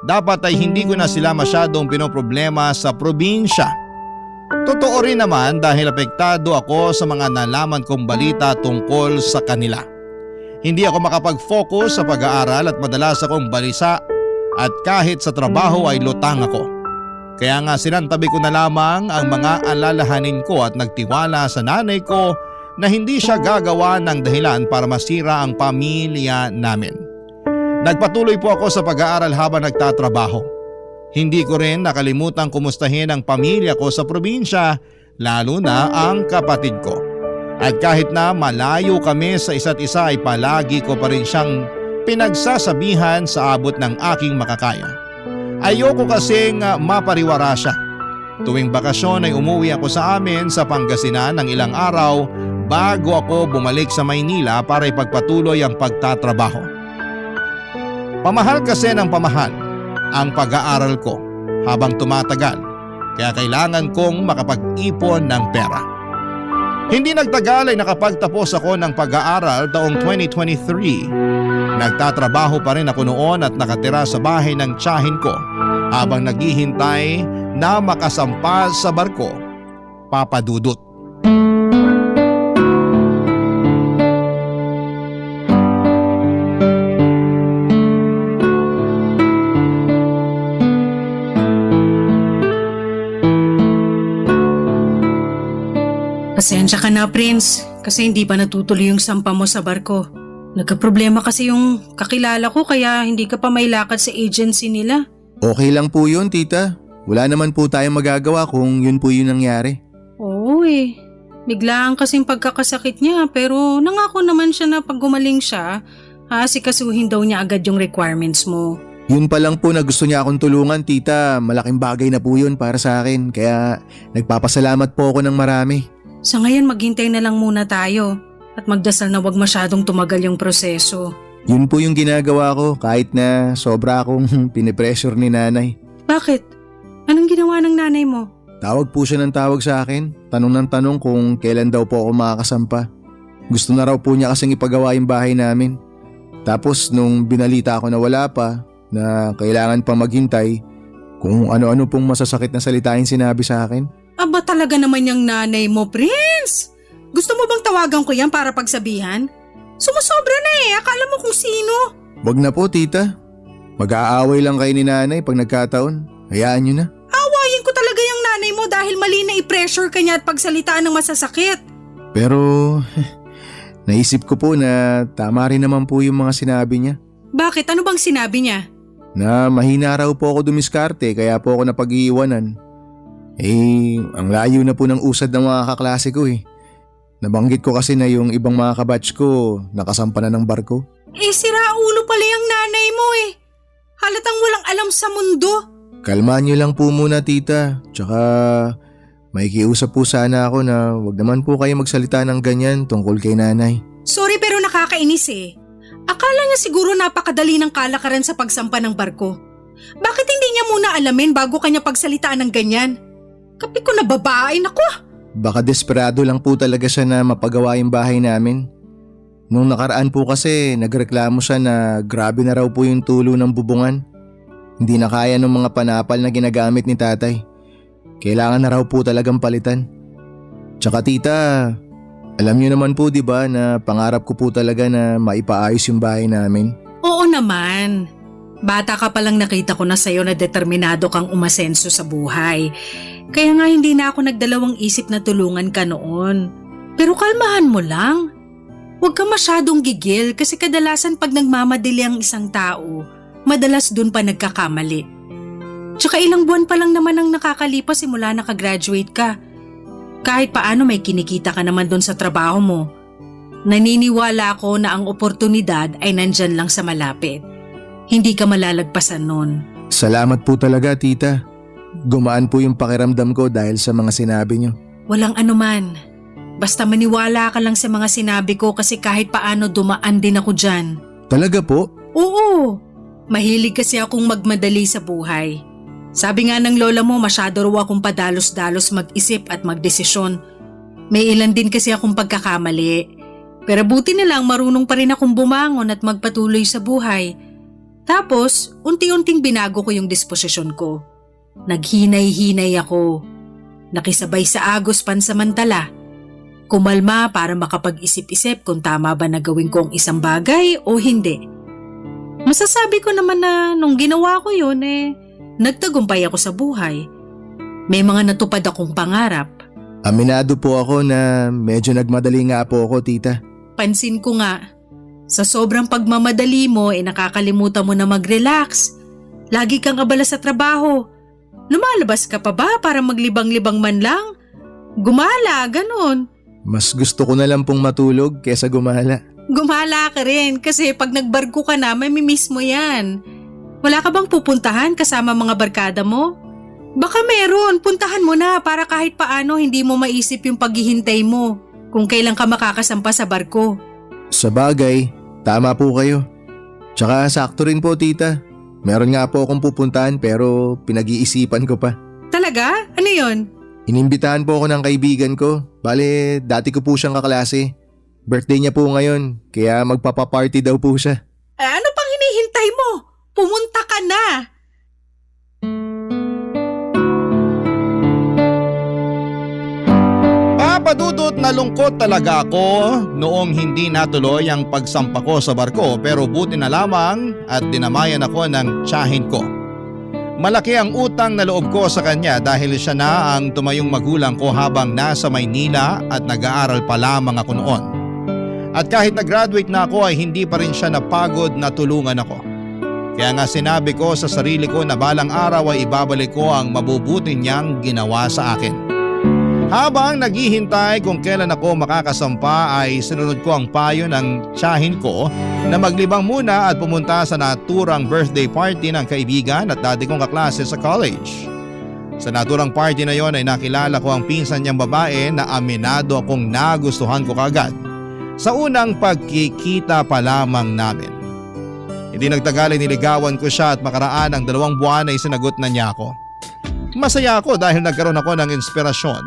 dapat ay hindi ko na sila masyadong pinoproblema sa probinsya. Totoo rin naman dahil apektado ako sa mga nalaman kong balita tungkol sa kanila. Hindi ako makapag-focus sa pag-aaral at madalas akong balisa at kahit sa trabaho ay lutang ako. Kaya nga sinantabi ko na lamang ang mga alalahanin ko at nagtiwala sa nanay ko na hindi siya gagawa ng dahilan para masira ang pamilya namin. Nagpatuloy po ako sa pag-aaral habang nagtatrabaho. Hindi ko rin nakalimutan kumustahin ang pamilya ko sa probinsya, lalo na ang kapatid ko. At kahit na malayo kami sa isa't isa ay palagi ko pa rin siyang pinagsasabihan sa abot ng aking makakaya. Ayoko kasing mapariwara siya. Tuwing bakasyon ay umuwi ako sa amin sa Pangasinan ng ilang araw bago ako bumalik sa Maynila para ipagpatuloy ang pagtatrabaho. Pamahal kasi ng pamahal ang pag-aaral ko habang tumatagal kaya kailangan kong makapag-ipon ng pera. Hindi nagtagal ay nakapagtapos ako ng pag-aaral taong 2023. Nagtatrabaho pa rin ako noon at nakatira sa bahay ng tiyahin ko habang naghihintay na makasampa sa barko, Papa Dudut. Pasensya ka na, Prince, kasi hindi pa natutuloy yung sampa mo sa barko. Nagkaproblema kasi yung kakilala ko kaya hindi ka pa mailakad sa agency nila. Okay lang po yun, tita. Wala naman po tayong magagawa kung yun po yung nangyari. Oo biglaan kasing pagkakasakit niya pero nangako naman siya na pag gumaling siya, asikasuhin daw niya agad yung requirements mo. Yun pa lang po na gusto niya akong tulungan, tita. Malaking bagay na po yun para sa akin kaya nagpapasalamat po ako ng marami. Sa ngayon maghintay na lang muna tayo at magdasal na wag masyadong tumagal yung proseso. Yun po yung ginagawa ko kahit na sobra akong pinipressure ni nanay. Bakit? Anong ginawa ng nanay mo? Tawag po siya ng tawag sa akin. Tanong ng tanong kung kailan daw po ako makakasampa. Gusto na raw po niya kasing ipagawa yung bahay namin. Tapos nung binalita ako na wala pa, na kailangan pang maghintay, kung ano-ano pong masasakit na salita yung sinabi sa akin. Aba talaga naman yung nanay mo, Prince! Gusto mo bang tawagan ko yan para pagsabihan? Sumusobra na akala mo kung sino. Wag na po, tita. Mag-aaway lang kayo ni nanay pag nagkataon. Hayaan nyo na. Awayin ko talaga yung nanay mo mo dahil mali na i-pressure ka niya at pagsalitaan ng masasakit. Pero naisip ko po na tama rin naman po yung mga sinabi niya. Bakit? Ano bang sinabi niya? Na mahina raw po ako dumiskarte kaya po ako napag-iiwanan. Ang layo na po ng usad ng mga kaklase ko eh. Nabanggit ko kasi na yung ibang mga kabatch ko nakasampa na ng barko. Sira ulo pala yung nanay mo eh. Halatang walang alam sa mundo. Kalmahan niyo lang po muna tita. Tsaka may kiusap po sana ako na wag naman po kayo magsalita ng ganyan tungkol kay nanay. Sorry pero nakakainis eh. Akala niya siguro napakadali ng kalakaran sa pagsampa ng barko. Bakit hindi niya muna alamin bago kanya pagsalitaan ng ganyan? Kapi ko na babae, naku! Baka desperado lang po talaga siya na mapagawa yung bahay namin. Nung nakaraan po kasi nagreklamo siya na grabe na raw po yung tulo ng bubungan. Hindi na kaya ng mga panapal na ginagamit ni tatay. Kailangan na raw po talagang palitan. Tsaka tita, alam niyo naman po 'di ba na pangarap ko po talaga na maipaayos yung bahay namin. Oo naman. Bata ka palang nakita ko na sa'yo na determinado kang umasenso sa buhay. Kaya nga hindi na ako nagdalawang isip na tulungan ka noon. Pero kalmahan mo lang. Huwag ka masyadong gigil kasi kadalasan pag nagmamadali ang isang tao, madalas dun pa nagkakamali. Tsaka ilang buwan pa lang naman ang nakakalipas simula nakagraduate ka. Kahit paano may kinikita ka naman dun sa trabaho mo. Naniniwala ako na ang oportunidad ay nandyan lang sa malapit. Hindi ka malalagpasan nun. Salamat po talaga tita. Gumaan po yung pakiramdam ko dahil sa mga sinabi niyo. Walang anuman. Basta maniwala ka lang sa mga sinabi ko kasi kahit paano dumaan din ako dyan. Talaga po? Oo. Mahilig kasi akong magmadali sa buhay. Sabi nga ng lola mo masyado raw akong padalos-dalos mag-isip at magdesisyon. May ilan din kasi akong pagkakamali. Pero buti na lang marunong pa rin akong bumangon at magpatuloy sa buhay. Tapos, unti-unting binago ko yung disposisyon ko. Naghinay-hinay ako. Nakisabay sa agos pansamantala. Kumalma para makapag-isip-isip kung tama ba na gawin ko ang isang bagay o hindi. Masasabi ko naman na nung ginawa ko yun nagtagumpay ako sa buhay. May mga natupad akong pangarap. Aminado po ako na medyo nagmadali nga po ako tita. Pansin ko nga, sa sobrang pagmamadali mo nakakalimutan mo na mag-relax. Lagi kang abala sa trabaho. Lumalabas ka pa ba para maglibang-libang man lang? Gumala, ganon. Mas gusto ko na lang pong matulog kesa gumala. Gumala ka rin kasi pag nagbarko ka na, may miss mo yan. Wala ka bang pupuntahan kasama mga barkada mo? Baka meron, puntahan mo na para kahit paano hindi mo maisip yung paghihintay mo kung kailan ka makakasampa sa barko. Sa bagay, tama po kayo. Tsaka sakto rin po tita. Meron nga po akong pupuntahan pero pinag-iisipan ko pa. Talaga? Ano yun? Inimbitahan po ako ng kaibigan ko. Bale, dati ko po siyang kaklase. Birthday niya po ngayon, kaya magpapaparty daw po siya. Ano pang hinihintay mo? Pumunta ka na! Papadudot na lungkot talaga ako noong hindi natuloy ang pagsampa ko sa barko pero buti na lamang at dinamayan ako ng tiyahin ko. Malaki ang utang na loob ko sa kanya dahil siya na ang tumayong magulang ko habang nasa Maynila at nag-aaral pa lamang ako noon. At kahit nag-graduate na ako ay hindi pa rin siya napagod na tulungan ako. Kaya nga sinabi ko sa sarili ko na balang araw ay ibabalik ko ang mabubuti niyang ginawa sa akin. Habang naghihintay kung kailan ako makakasampa ay sinunod ko ang payo ng tiyahin ko na maglibang muna at pumunta sa naturang birthday party ng kaibigan at dati kong kaklase sa college. Sa naturang party na yon ay nakilala ko ang pinsan niyang babae na aminado akong nagustuhan ko kagad sa unang pagkikita pa lamang namin. Hindi nagtagal ay niligawan ko siya at makaraan ng 2 buwan ay sinagot na niya ako. Masaya ako dahil nagkaroon ako ng inspirasyon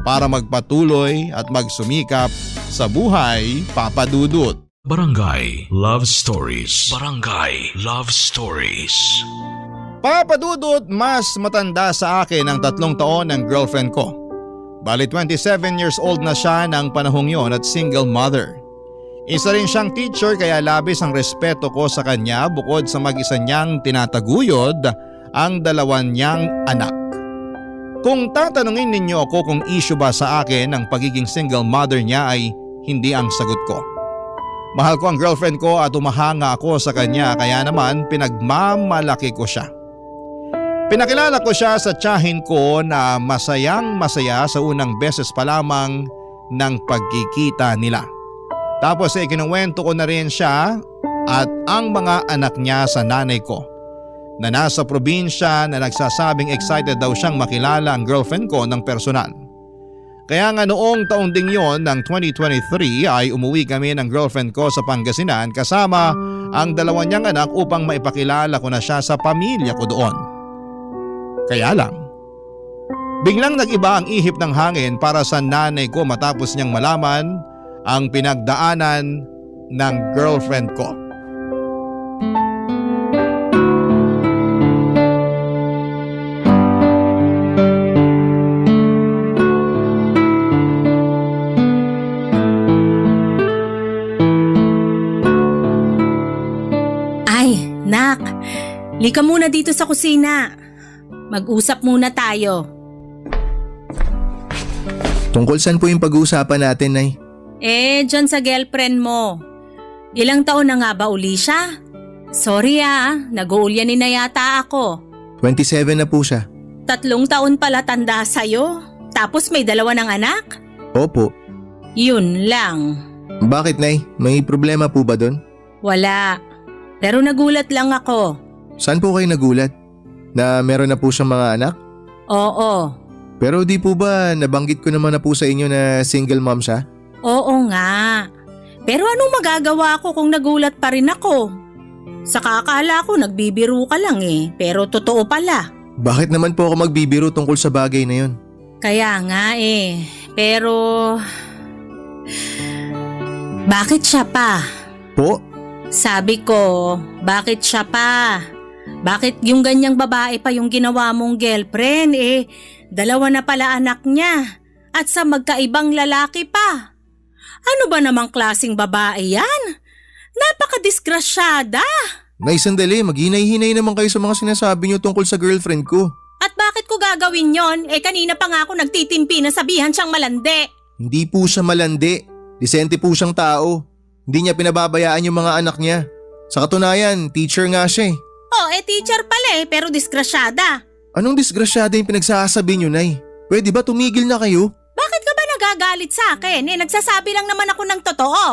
para magpatuloy at magsumikap sa buhay, Papa Dudut. Barangay Love Stories. Barangay Love Stories. Papa Dudut, mas matanda sa akin ang 3 taon ng girlfriend ko. Bali 27 years old na siya ng panahong yon at single mother. Isa rin siyang teacher kaya labis ang respeto ko sa kanya bukod sa mag-isa niyang tinataguyod ang 2 niyang anak. Kung tatanungin ninyo ako kung issue ba sa akin ang pagiging single mother niya ay hindi ang sagot ko. Mahal ko ang girlfriend ko at umahanga ako sa kanya kaya naman pinagmamalaki ko siya. Pinakilala ko siya sa tiyahin ko na masayang masaya sa unang beses pa lamang ng pagkikita nila. Tapos kinuwento ko na rin siya at ang mga anak niya sa nanay ko na nasa probinsya na nagsasabing excited daw siyang makilala ang girlfriend ko ng personal. Kaya nga noong taon ding yon ng 2023 ay umuwi kami ng girlfriend ko sa Pangasinan kasama ang dalawa niyang anak upang maipakilala ko na siya sa pamilya ko doon. Kaya lang, biglang nag-iba ang ihip ng hangin para sa nanay ko matapos niyang malaman ang pinagdaanan ng girlfriend ko. Nak, lika muna dito sa kusina. Mag-usap muna tayo. Tungkol saan po yung pag-uusapan natin, Nay? Dyan sa girlfriend mo. Ilang taon na nga ba uli siya? Sorry nag-uulyanin na yata ako. 27 na po siya. 3 taon pala tanda sa'yo. Tapos may 2 ng anak? Opo. Yun lang. Bakit, Nay? May problema po ba doon? Wala. Pero nagulat lang ako. Saan po kayo nagulat? Na meron na po siyang mga anak? Oo. Pero di po ba nabanggit ko naman na po sa inyo na single mom siya? Oo nga. Pero anong magagawa ko kung nagulat pa rin ako? Sa akala ko nagbibiro ka lang pero totoo pala. Bakit naman po ako magbibiro tungkol sa bagay na yun? Kaya nga pero... Bakit siya pa? Po? Sabi ko, bakit siya pa? Bakit yung ganyang babae pa yung ginawa mong girlfriend 2 na pala anak niya at sa magkaibang lalaki pa? Ano ba namang klaseng babae yan? Napakadisgrasyada! Nay, sandali, maghinay-hinay naman kayo sa mga sinasabi niyo tungkol sa girlfriend ko. At bakit ko gagawin yon? Kanina pa nga ako nagtitimpi na sabihan siyang malandi. Hindi po siya malandi. Disente po siyang tao. Hindi niya pinababayaan yung mga anak niya. Sa katunayan, teacher nga siya Teacher pala pero disgrasyada. Anong disgrasyada yung pinagsasabi niyo, Nay? Pwede ba tumigil na kayo? Bakit ka ba nagagalit sa akin? Nagsasabi lang naman ako ng totoo.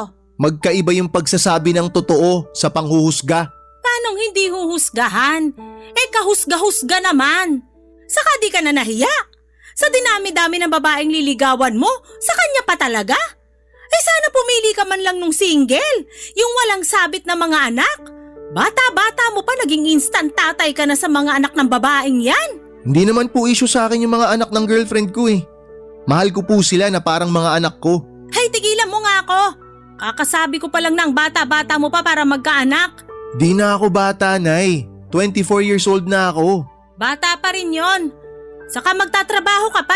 Magkaiba yung pagsasabi ng totoo sa panghuhusga. Paanong hindi huhusgahan? Kahusga-husga naman. Saka di ka na nahiya. Sa dinami-dami ng babaeng liligawan mo, sa kanya pa talaga? Sana pumili ka man lang nung single, yung walang sabit na mga anak. Bata-bata mo pa naging instant tatay ka na sa mga anak ng babaeng yan. Hindi naman po issue sa akin yung mga anak ng girlfriend ko Mahal ko po sila na parang mga anak ko. Hay, tigilan mo nga ako. Kakasabi ko pa lang ng bata-bata mo pa para magkaanak. Di na ako bata, Nay. 24 years old na ako. Bata pa rin yon. Saka magtatrabaho ka pa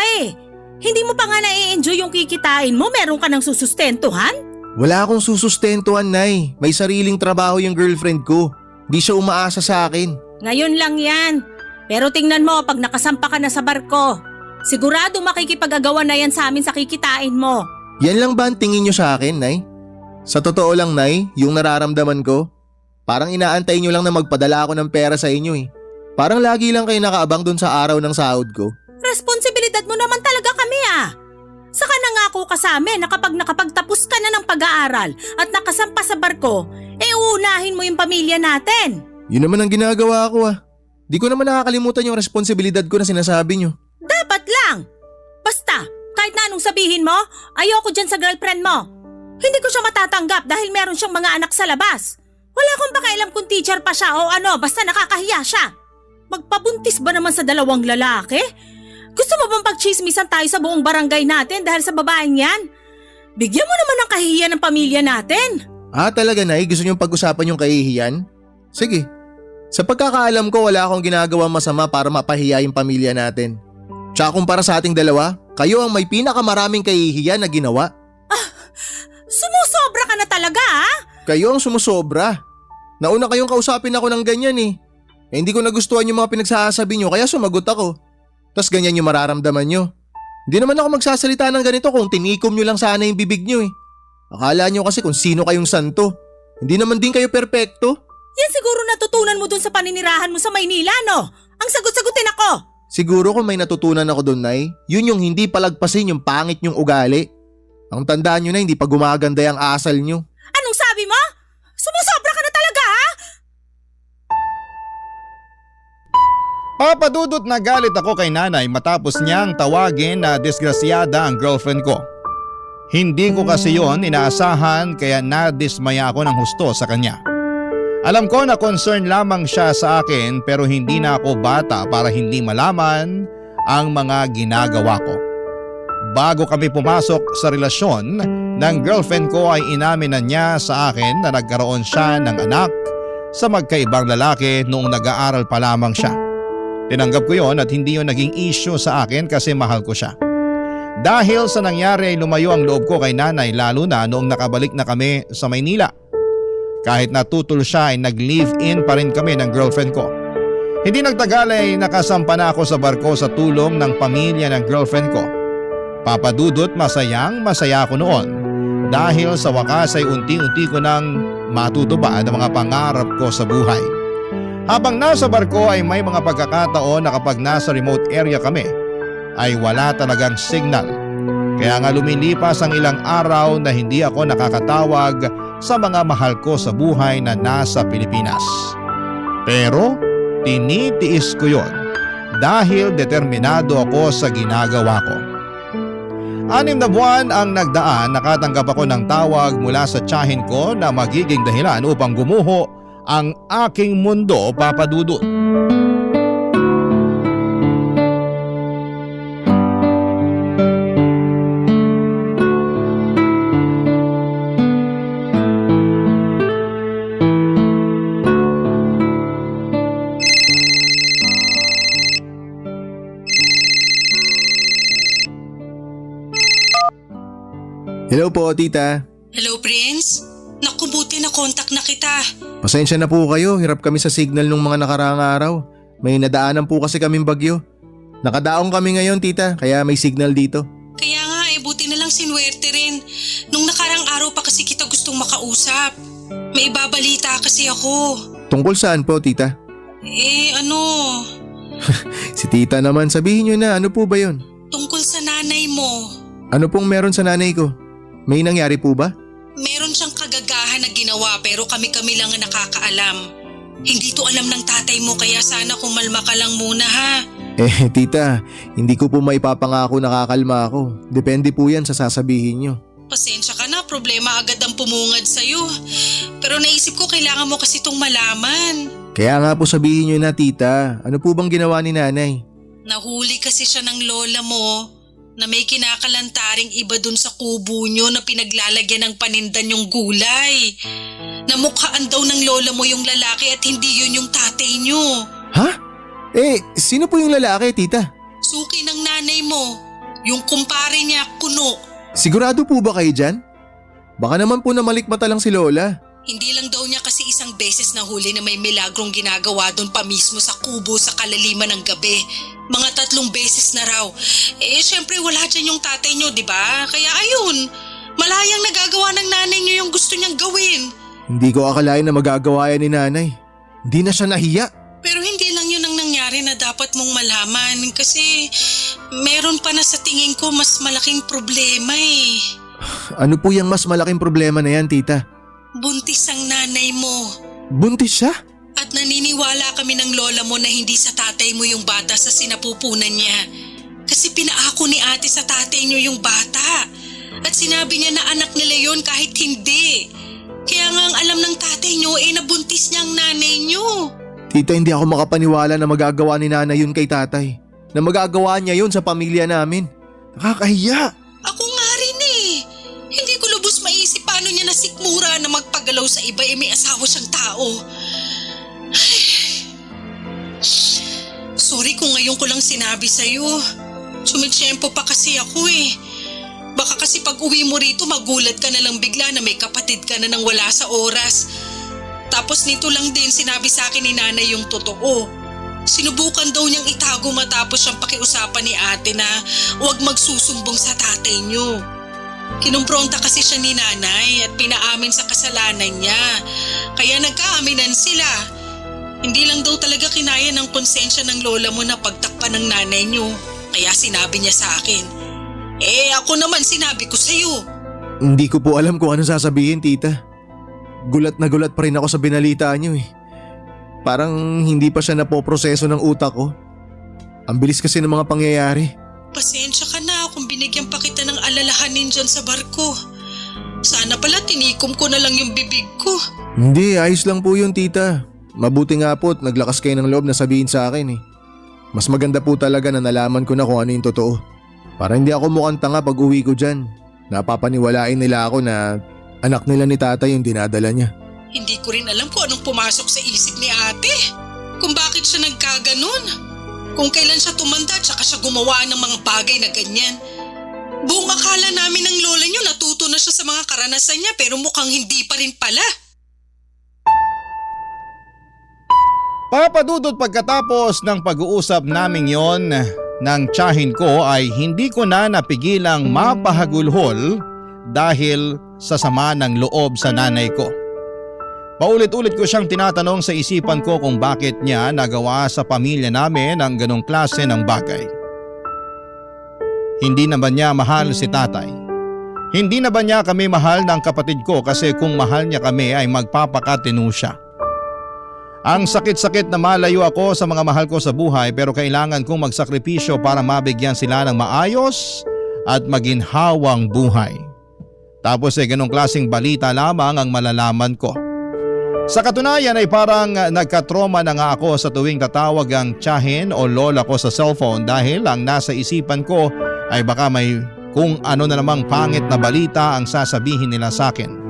Hindi mo pa nga na-enjoy yung kikitain mo, meron ka ng susustentuhan? Wala akong susustentuhan, Nay. May sariling trabaho yung girlfriend ko. Di siya umaasa sa akin. Ngayon lang yan. Pero tingnan mo pag nakasampa ka na sa barko. Sigurado makikipag-agawan na yan sa amin sa kikitain mo. Yan lang ba ang tingin nyo sa akin, Nay? Sa totoo lang, Nay, yung nararamdaman ko, parang inaantay nyo lang na magpadala ako ng pera sa inyo Parang lagi lang kayo nakaabang dun sa araw ng sahod ko. Responsibilidad mo naman talaga kami Saka nangako ka sa amin na kapag nakapagtapos ka na ng pag-aaral at nakasampa sa barko, uunahin mo yung pamilya natin. Yun naman ang ginagawa ko Di ko naman nakakalimutan yung responsibilidad ko na sinasabi nyo. Dapat lang. Basta, kahit na anong sabihin mo, ayoko dyan sa girlfriend mo. Hindi ko siya matatanggap dahil meron siyang mga anak sa labas. Wala akong pakialam kung teacher pa siya o basta nakakahiya siya. Magpabuntis ba naman sa 2 lalaki? Gusto mo bang pagchismisan tayo sa buong barangay natin dahil sa babaeng yan? Bigyan mo naman ng kahihiyan ng pamilya natin. Talaga, Nay? Gusto niyong pag-usapan yung kahihiyan? Sige. Sa pagkakaalam ko, wala akong ginagawa masama para mapahiya yung pamilya natin. Tsaka kumpara sa ating dalawa, kayo ang may pinakamaraming kahihiyan na ginawa. Sumusobra ka na talaga Kayo ang sumusobra. Nauna kayong kausapin ako ng ganyan Hindi ko nagustuhan yung mga pinagsasabi niyo kaya sumagot ako. Tas ganyan yung mararamdaman nyo. Hindi naman ako magsasalita ng ganito kung tinikom nyo lang sana yung bibig nyo eh. Akala nyo kasi kung sino kayong santo. Hindi naman din kayo perpekto. Yan siguro natutunan mo dun sa paninirahan mo sa Maynila, no? Ang sagot-sagutin ako! Siguro kung may natutunan ako doon, Nay, yun yung hindi palagpasin yung pangit yung ugali. Ang tandaan nyo na hindi pa gumaganda yung asal nyo. Anong sabi mo? Sumusobra ka na talaga, ha? Papadudot na galit ako kay nanay matapos niyang tawagin na disgrasyada ang girlfriend ko. Hindi ko kasi yon inaasahan kaya nadismaya ako ng husto sa kanya. Alam ko na concern lamang siya sa akin pero hindi na ako bata para hindi malaman ang mga ginagawa ko. Bago kami pumasok sa relasyon ng girlfriend ko ay inamin na niya sa akin na nagkaroon siya ng anak sa magkaibang lalaki noong nag-aaral pa lamang siya. Tinanggap ko yon at hindi yon naging issue sa akin kasi mahal ko siya. Dahil sa nangyari ay lumayo ang loob ko kay nanay lalo na noong nakabalik na kami sa Maynila. Kahit natutol siya ay nag-live-in pa rin kami ng girlfriend ko. Hindi nagtagal ay nakasampa na ako sa barko sa tulong ng pamilya ng girlfriend ko. Papadudot masayang masaya ako noon dahil sa wakas ay unti-unti ko nang matutupad ang mga pangarap ko sa buhay. Habang nasa barko ay may mga pagkakataon na kapag nasa remote area kami ay wala talagang signal. Kaya nga lumilipas ang ilang araw na hindi ako nakakatawag sa mga mahal ko sa buhay na nasa Pilipinas. Pero tinitiis ko yon dahil determinado ako sa ginagawa ko. 6 na buwan ang nagdaan, nakatanggap ako ng tawag mula sa tiyahin ko na magiging dahilan upang gumuho ang aking mundo, Papadudot. Hello po, tita. Hello, Prince? Naku, buti na kontak na kita. Pasensya na po kayo, hirap kami sa signal nung mga nakaraang araw. May nadaanan po kasi kaming bagyo. Nakadaong kami ngayon, tita, kaya may signal dito. Kaya nga buti na lang sinwerte rin. Nung nakarang araw pa kasi kita gustong makausap. May ibabalita kasi ako. Tungkol saan po, tita? Si tita naman, sabihin nyo na, ano po ba yun? Tungkol sa nanay mo. Ano pong meron sa nanay ko? May nangyari po ba? Meron siyang kagagahan na ginawa pero kami-kami lang ang nakakaalam. Hindi to alam ng tatay mo kaya sana kumalma ka lang muna, ha? Tita, hindi ko po maipapangako nakakalma ako. Depende po yan sa sasabihin nyo. Pasensya ka na, problema agad ang pumungad sa'yo. Pero naisip ko kailangan mo kasi itong malaman. Kaya nga po sabihin nyo na, tita. Ano po bang ginawa ni nanay? Nahuli kasi siya ng lola mo na may kinakalantaring iba dun sa kubo nyo na pinaglalagyan ng panindan yung gulay. Namukhaan daw ng lola mo yung lalaki at hindi yun yung tatay nyo. Ha? Sino po yung lalaki, tita? Suki ng nanay mo. Yung kumpare niya, Kuno. Sigurado po ba kayo dyan? Baka naman po na malikmata lang si lola. Hindi lang daw niya kasi isang beses nahuli na may milagrong ginagawa doon pa mismo sa kubo sa kalaliman ng gabi. Mga 3 beses na raw. Syempre wala dyan yung tatay niyo, di ba? Kaya ayun, malayang nagagawa ng nanay niyo yung gusto niyang gawin. Hindi ko akalain na magagawa yan ni nanay. Hindi na siya nahiya. Pero hindi lang yun ang nangyari na dapat mong malaman kasi meron pa na sa tingin ko mas malaking problema eh. Ano po yung mas malaking problema na yan, tita? Buntis ang nanay mo. Buntis siya? At naniniwala kami ng lola mo na hindi sa tatay mo yung bata sa sinapupunan niya. Kasi pinaako ni ate sa tatay niyo yung bata. At sinabi niya na anak nila yon kahit hindi. Kaya nga ang alam ng tatay niyo nabuntis niya ang nanay niyo. Tita, hindi ako makapaniwala na magagawa ni nanay yun kay tatay. Na magagawa niya yun sa pamilya namin. Nakakahiya. Ako nga rin eh. Hindi ko lubos maisip paano niya nasikmura na magpagalaw sa iba may asawa siyang tao. Sorry kung ngayon ko lang sinabi sa'yo. Sumitsyempo pa kasi ako eh. Baka kasi pag uwi mo rito magulat ka na lang bigla na may kapatid ka na nang wala sa oras. Tapos nito lang din sinabi sa akin ni nanay yung totoo. Sinubukan daw niyang itago matapos siyang pakiusapan ni ate na huwag magsusumbong sa tatay niyo. Kinumpronta kasi siya ni nanay at pinaamin sa kasalanan niya. Kaya nagkaaminan sila. Hindi lang daw talaga kinaya ng konsensya ng lola mo na pagtakpan ng nanay niyo. Kaya sinabi niya sa akin. Ako naman sinabi ko sa'yo. Hindi ko po alam kung ano sasabihin, tita. Gulat na gulat pa rin ako sa binalita niyo eh. Parang hindi pa siya napoproseso ng utak ko. Ang bilis kasi ng mga pangyayari. Pasensya ka na kung binigyan pa kita ng alalahanin dyan sa barko. Sana pala tinikom ko na lang yung bibig ko. Hindi, ayos lang po yun, tita. Mabuti nga po at naglakas kayo ng loob na sabihin sa akin eh. Mas maganda po talaga na nalaman ko na kung ano yung totoo. Para hindi ako mukhang tanga pag uwi ko dyan. Napapaniwalain nila ako na anak nila ni tatay yung dinadala niya. Hindi ko rin alam kung anong pumasok sa isip ni ate. Kung bakit siya nagkaganon. Kung kailan siya tumanda tsaka siya gumawa ng mga bagay na ganyan. Buong akala namin ng lola niyo natuto na siya sa mga karanasan niya pero mukhang hindi pa rin pala. Papadudot pagkatapos ng pag-uusap naming yon ng tiyahin ko ay hindi ko na napigilang mapahagulhol dahil sa sama ng loob sa nanay ko. Paulit-ulit ko siyang tinatanong sa isipan ko kung bakit niya nagawa sa pamilya namin ang ganong klase ng bagay. Hindi na ba niya mahal si tatay? Hindi na ba niya kami mahal ng kapatid ko kasi kung mahal niya kami ay magpapakatino siya? Ang sakit-sakit na malayo ako sa mga mahal ko sa buhay pero kailangan kong magsakripisyo para mabigyan sila ng maayos at maginhawang buhay. Tapos ganong klaseng balita lamang ang malalaman ko. Sa katunayan ay parang nagkatroma na nga ako sa tuwing tatawag ang tiyahin o lola ko sa cellphone dahil ang nasa isipan ko ay baka may kung ano na namang pangit na balita ang sasabihin nila sa akin.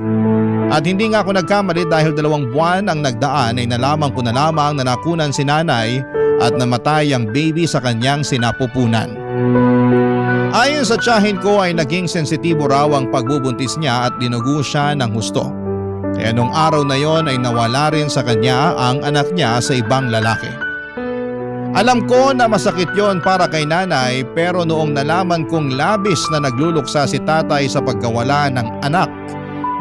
At hindi nga ako nagkamali dahil 2 buwan ang nagdaan ay nalaman ko na lamang na nakunan si nanay at namatay ang baby sa kanyang sinapupunan. Ayon sa tiyahin ko ay naging sensitibo raw ang pagbubuntis niya at dinugo siya ng husto. Kaya nung araw na yon ay nawala rin sa kanya ang anak niya sa ibang lalaki. Alam ko na masakit yon para kay nanay pero noong nalaman kong labis na nagluluksa si tatay sa pagkawala ng anak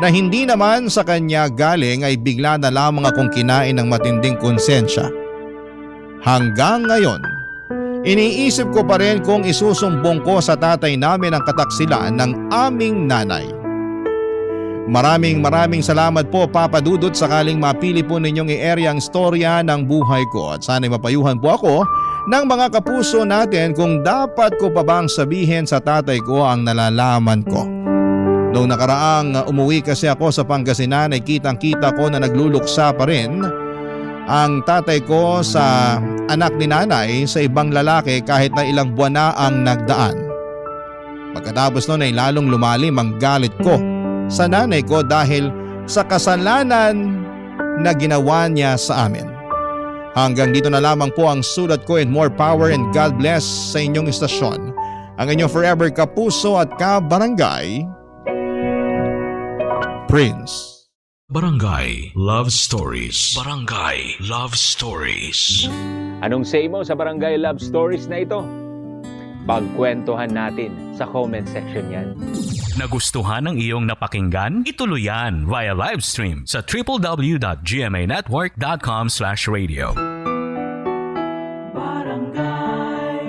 na hindi naman sa kanya galing ay bigla na lamang akong kinain ng matinding konsensya. Hanggang ngayon, iniisip ko pa rin kung isusumbong ko sa tatay namin ang kataksilan ng aming nanay. Maraming salamat po Papa Dudut sakaling mapili po ninyong i-area ang storya ng buhay ko at sana'y mapayuhan po ako ng mga kapuso natin kung dapat ko pa bang sabihin sa tatay ko ang nalalaman ko. Noong nakaraang umuwi kasi ako sa Pangasinan ay kitang-kita ko na nagluluksa pa rin ang tatay ko sa anak ni nanay sa ibang lalaki kahit na ilang buwan na ang nagdaan. Pagkatapos noon ay lalong lumalim ang galit ko sa nanay ko dahil sa kasalanan na ginawa niya sa amin. Hanggang dito na lamang po ang sulat ko and more power and God bless sa inyong istasyon. Ang inyong forever kapuso at kabarangay, Prince. Barangay Love Stories. Barangay Love Stories. Anong say mo sa Barangay Love Stories na ito? Pagkwentuhan natin sa comment section yan. Nagustuhan ng iyong napakinggan? Ituloy yan via live stream sa www.gmanetwork.com/radio. Barangay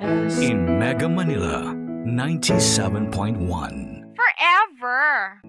LS. In Mega Manila, 97.1. Forever.